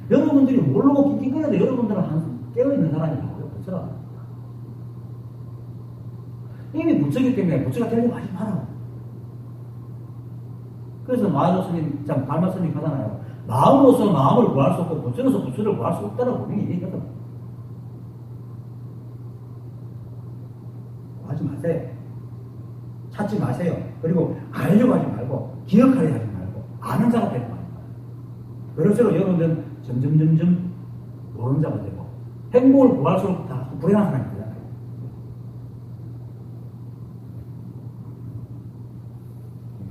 여러분들이 모르고 낑낑거려도 여러분들은 깨어있는 사람이라고요. 그렇죠? 이미 부처기 때문에 부처가 되려고 하지 마라. 그래서 마하조스님, 발마스님 하잖아요. 마음으로서 마음을 구할 수 없고 부처로서 부처를 구할 수 없다라고 분명히 얘기하거든. 하지 마세요. 찾지 마세요. 그리고 알려고 하지 말고 기억하려 하지 말고 아는 자가 되는 거예요. 그럴수록 여러분들은 점점 모르는 자가 되고 행복을 구할수록 다 불행한 사람이 되잖아요.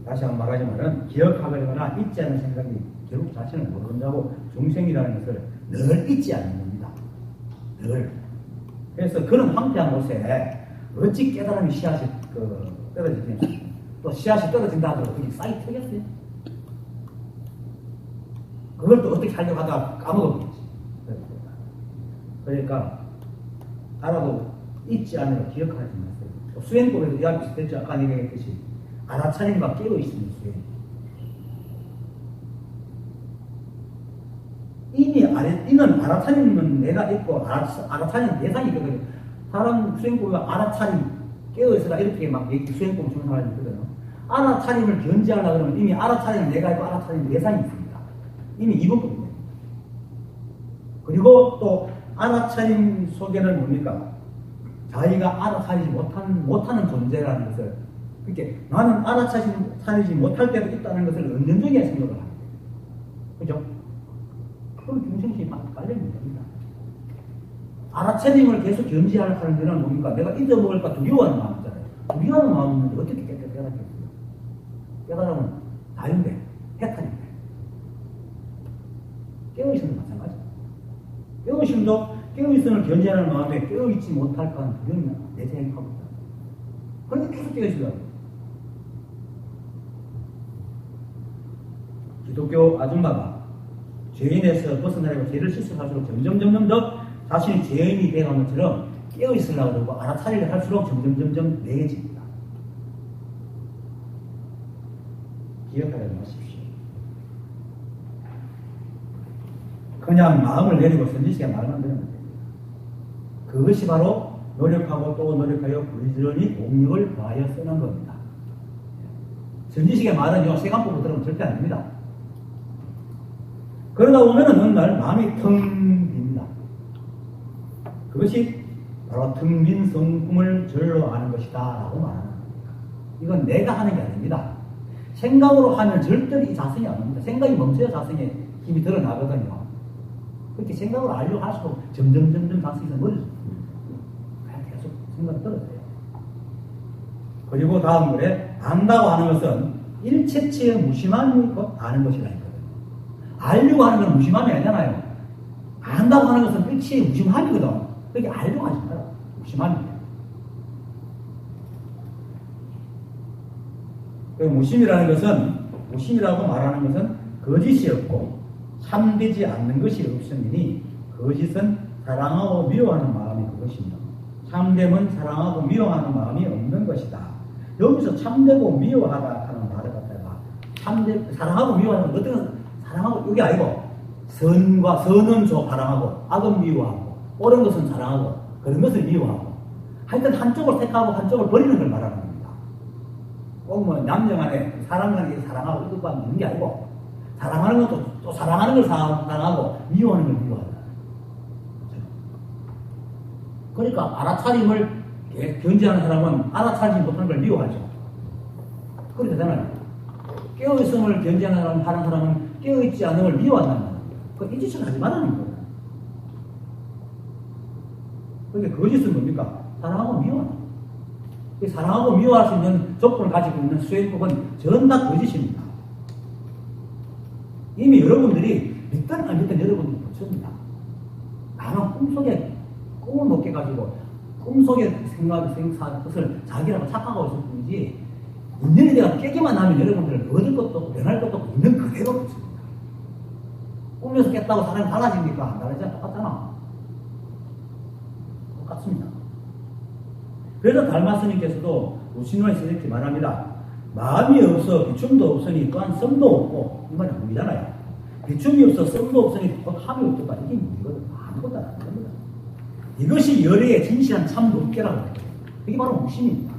다시 한번 말하자면 기억하거나 잊지 않는 생각이 결국 자신을 모르는 자고 중생이라는 것을 늘 잊지 않는 겁니다. 늘. 그래서 그런 황폐한 곳에 어찌 깨달음이 씨앗이 떨어지겠어요. 또 씨앗이 떨어진다 하더라도 그게 싹이 트겠어요. 그걸 또 어떻게 하려고 하다가 까먹어버리지. 그러니까 알아도 잊지 않으려 기억하지 마세요. 수행법에도 이야기 비슷했죠. 아까 얘기했듯이 알아차림과 깨어있으면 수행. 이미 이는 알아차림은 내가 있고 알아차림 대상이 있거든요. 사람 수행법이 알아차림 깨어있으라 이렇게 막 수행법 주는 사람이 있거든요. 알아차림을 견지하려고 그러면 이미 알아차림은 내가 있고 알아차림 대상이 있습니다. 이미 이분법입니다. 그리고 또 알아차림 속에는 뭡니까? 자기가 알아차리지 못하는 존재라는 것을, 그렇게 나는 알아차리지 못할 때도 있다는 것을 은연중에 생각을 합니다. 그죠? 그럼 중생심이 깔려있는 겁니다. 알아차림을 계속 견지하는 데는 뭡니까? 내가 잊어먹을까 두려워하는 마음 있잖아요. 두려워하는 마음이 있는데 어떻게 깨달았겠어요? 깨달으면 자유인데, 해탈인데. 깨어있으면 마찬가지죠. 깨어있음도 깨어있음을 견지하는 마음에 깨어있지 못할까 하는 두려움이 내재하고 있다. 그런데 계속 깨어있으려고. 기독교 아줌마가 죄인에서 벗어나려고 죄를 실수할수록 점점 더 자신이 죄인이 되어가는 것처럼 깨어있으려고 그러고 알아차리려 할수록 점점 내해집니다. 기억하지 마십시오. 그냥 마음을 내리고 선지식에 말만 들으면 됩니다. 그것이 바로 노력하고 또 노력하여 부지런히 공력을 다하여 쓰는 겁니다. 선지식의 말은요, 세간법으로 들으면 절대 아닙니다. 그러다 보면은 어느 날 마음이 텅 빕니다. 그것이 바로 텅 빈 성품을 절로 아는 것이다 라고 말하는 겁니다. 이건 내가 하는 게 아닙니다. 생각으로 하면 절대로 이 자성이 안 옵니다. 생각이 멈춰야 자성의 힘이 드러나거든요. 그렇게 생각으로 알려고 할수록 점점 자성이 멀어집니다. 계속 생각이 떨어져요. 그리고 다음 글에 안다고 하는 것은 일체체의 무심함이 곧 아는 것이라 했거든요. 알려고 하는 건 무심함이 아니잖아요. 안다고 하는 것은 일체의 무심함이거든. 그게 알려고 하지 마요. 무심함이에요. 무심이라는 것은, 무심이라고 말하는 것은 거짓이 없고 참되지 않는 것이 없으니 거짓은 사랑하고 미워하는 마음이 그것이며 참됨은 사랑하고 미워하는 마음이 없는 것이다. 여기서 참되고 미워하다 하는 말을 갖다가 사랑하고 미워하는 건 어떤 사랑하고 이게 아니고 선은 사랑하고 악은 미워하고 옳은 것은 사랑하고 그런 것을 미워하고 하여튼 한쪽을 택하고 한쪽을 버리는 걸 말하는 겁니다. 꼭 뭐 남녀 간에 사람 간에 사랑하고 이것과 있는 게 아니고 사랑하는 것도 또 사랑하는 걸 사랑하고 미워하는 걸 미워한다. 그러니까 알아차림을 견지하는 사람은 알아차리지 못하는 걸 미워하죠. 그렇게 되잖아요. 깨어있음을 견지하는 사람은 깨어있지 않은 걸 미워한다는 거예요. 이 짓을 하지 말라는 거예요. 그러니까 그 짓은 뭡니까? 사랑하고 미워하는 거예요. 사랑하고 미워할 수 있는 조건을 가지고 있는 수행법은 전 다 거짓입니다. 이미 여러분들이 믿든 안 믿든 여러분들이 붙습니다. 나는 꿈을 못 깨가지고 꿈속에 것을 자기라고 착각하고 있을 뿐이지 인연이 내가 깨기만 하면 여러분들은 얻을 것도 없고 변할 것도 없고 있는 그대로 붙습니다. 꿈에서 깼다고 사람이 달라집니까? 안 달라지잖아. 똑같잖아. 똑같습니다. 그래서 달마스님께서도 우신론에서 이렇게 말합니다. 마음이 없어 비춤도 없으니 또한 썸도 없고 이 말이 무리잖아요. 비춤이 없어 썸도 없으니 곧 합이 없다. 이게 무리거든. 아무것도 안 하는 겁니다. 이것이 열애의 진실한 참 물개라고 해요. 이게 바로 무심입니다.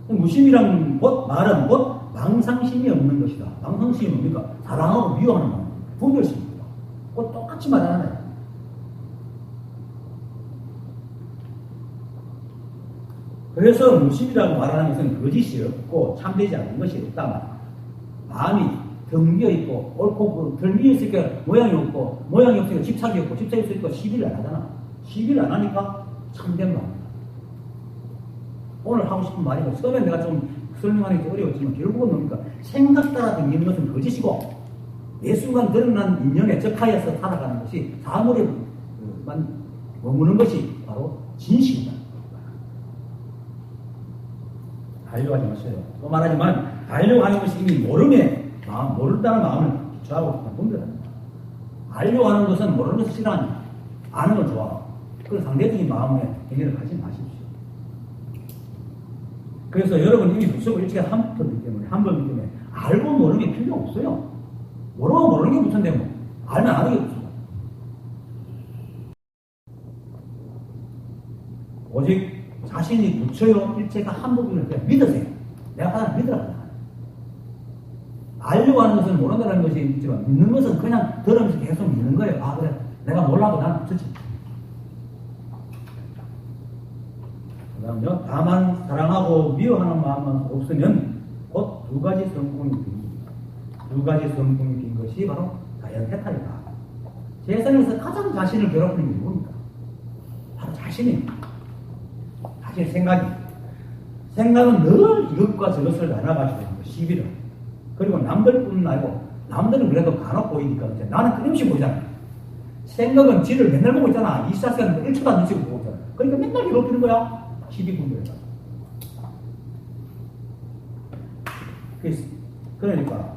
무심이란 말은 곧 망상심이 없는 것이다. 망상심이 뭡니까? 사랑하고 미워하는 마음. 분별심입니다. 곧 똑같이 말하잖아요. 그래서 무심이라고 말하는 것은 거짓이 없고 참되지 않는 것이 없다. 마음이 덩 비어있고 옳고 덜 비어있으니까 모양이 없고 모양이 없으니까 집착이 없고 집착이 없으니까 시비를 안 하잖아. 시비를 안 하니까 참된 마음이다. 오늘 하고 싶은 말이고 처음에 내가 좀 설명하기 좀 어려웠지만 결국은 뭡니까? 생각 따라 댕기는 것은 거짓이고 매 순간 드러난 인연에 적하여서 살아가는 것이 사물에만 머무는 것이 바로 진실이다. 알려고 하지 마세요. 또 말하지만 알려고 하는 것이 이미 모른다는 마음을 기초하고 분별합니다. 알려고 하는 것은 모르는 것을 싫어합니다. 아는 걸 좋아하고 그런 상대적인 마음에 해결을 하지 마십시오. 그래서 여러분 이미 무속을 일찍이 한 번이기 때문에 알고 모르는 게 필요 없어요. 모르고 모르는 게 붙은데 뭐 알면 안 하게 없습니다. 오직 자신이 부처요 일체가 한 부분을 그냥 믿으세요. 내가 하나님 믿으라고. 알려고 하는 것은 모른다는 것이 있지만 믿는 것은 그냥 들으면서 계속 믿는 거예요. 아 그래 내가 몰라도 나는 부처지. 그 다음요. 다만 사랑하고 미워하는 마음만 없으면 곧 두 가지 성품이 빈다. 두 가지 성품이 빈 것이 바로 자연 해탈이다. 세상에서 가장 자신을 괴롭히는 게 누굽니까? 바로 자신입니다. 자신의 생각이. 생각은 늘 이것과 저것을 나눠가지고 있는 거, 시비를. 그리고 남들뿐 아니고, 남들은 그래도 간혹 보이니까, 나는 끊임없이 보이잖아. 생각은 지를 맨날 보고 있잖아. 24시간 1초도 안 놓치고 보고 있잖아. 그러니까 맨날 괴롭히는 거야. 시비 분들에서. 그러니까,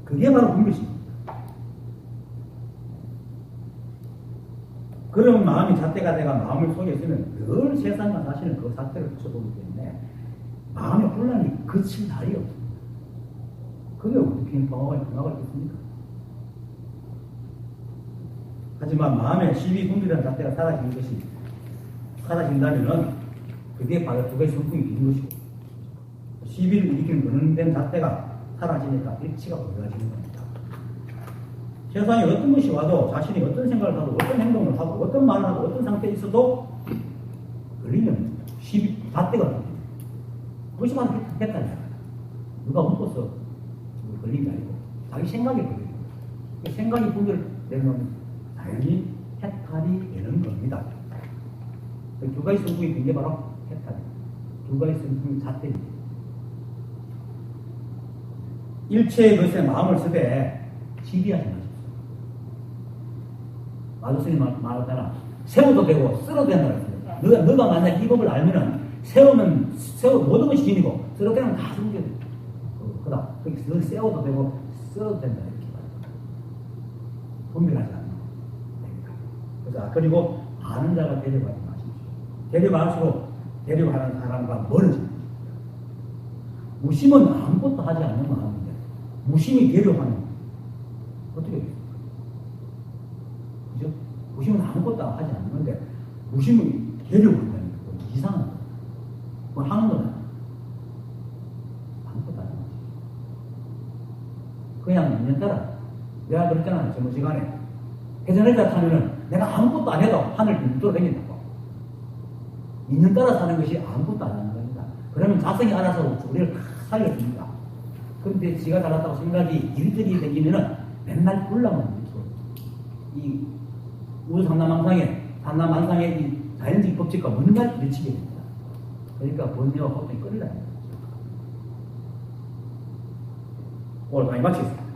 그게 바로 분별심입니다. 그런 마음이 잣대가 내가 마음을 속에 있으면 늘 세상과 자신을 그 잣대를 붙여보기 때문에 마음의 혼란이 그칠 날이 없습니다. 그게 어떻게 평화가 있겠습니까? 하지만 마음의 시비 분별이라는 잣대가 사라지는 것이 사라진다면은 그게 바로 두 가지 성품이 빈 것이고 시비를 일으키는 근원된 잣대가 사라지니까 일치가 어려워지는 겁니다. 세상에 어떤 것이 와도 자신이 어떤 생각을 하고 어떤 행동을 하고 어떤 말을 하고 어떤 상태에 있어도 걸리면 시비 잣대가 걸립니다. 그것이 바로 해탈이야. 누가 묶어서 걸린 게 아니고 자기 생각이 걸리는 거예요. 생각이 분별되면 당연히 해탈이 되는 겁니다. 두 가지 성품이 빈 게 바로 해탈입니다. 두 가지 성품이 잣대입니다. 일체의 것에 마음을 쓰되 시비하지 마십시오. 마도스님 말했잖아. 세워도 되고 쓸어도 된다고 했어요. 너가 만약 이 법을 알면은 모든 것이 진이고 쓸어도 되면 다 숨겨야 돼. 그다음 너 세워도 되고 쓸어도 된다 이렇게 말해요. 분별하지 않는 겁니다. 그리고 아는 자가 대립하지 마십시오. 대립할수록 대립하는 사람과 멀어집니다. 무심은 아무것도 하지 않는 마음인데 무심이 대립하는 어떻게 되겠습니까? 그죠? 무심은 아무것도 하지 않는데 무심이 대립한다는 거 이상한 거. 뭐 하는 거는 아무것도 하지 마십시오. 그냥 있는 따라 내가 그랬잖아요. 저번 시간에 회전의자 타면은 내가 아무것도 안 해도 하늘 빙도로 다닌다고. 있는 따라 사는 것이 아무것도 안 하는 겁니다. 그러면 자성이 알아서 우리를 살려줍니다. 그런데 지가 잘났다고 생각이 일들이 생기면은 맨날 불나만 있죠. 이 우상남만상의 이 자연적 법칙과 맨날 부딪히게 됩니다. 그러니까 번뇌와 고통이 끊이다. 오늘 많이 마치겠습니다.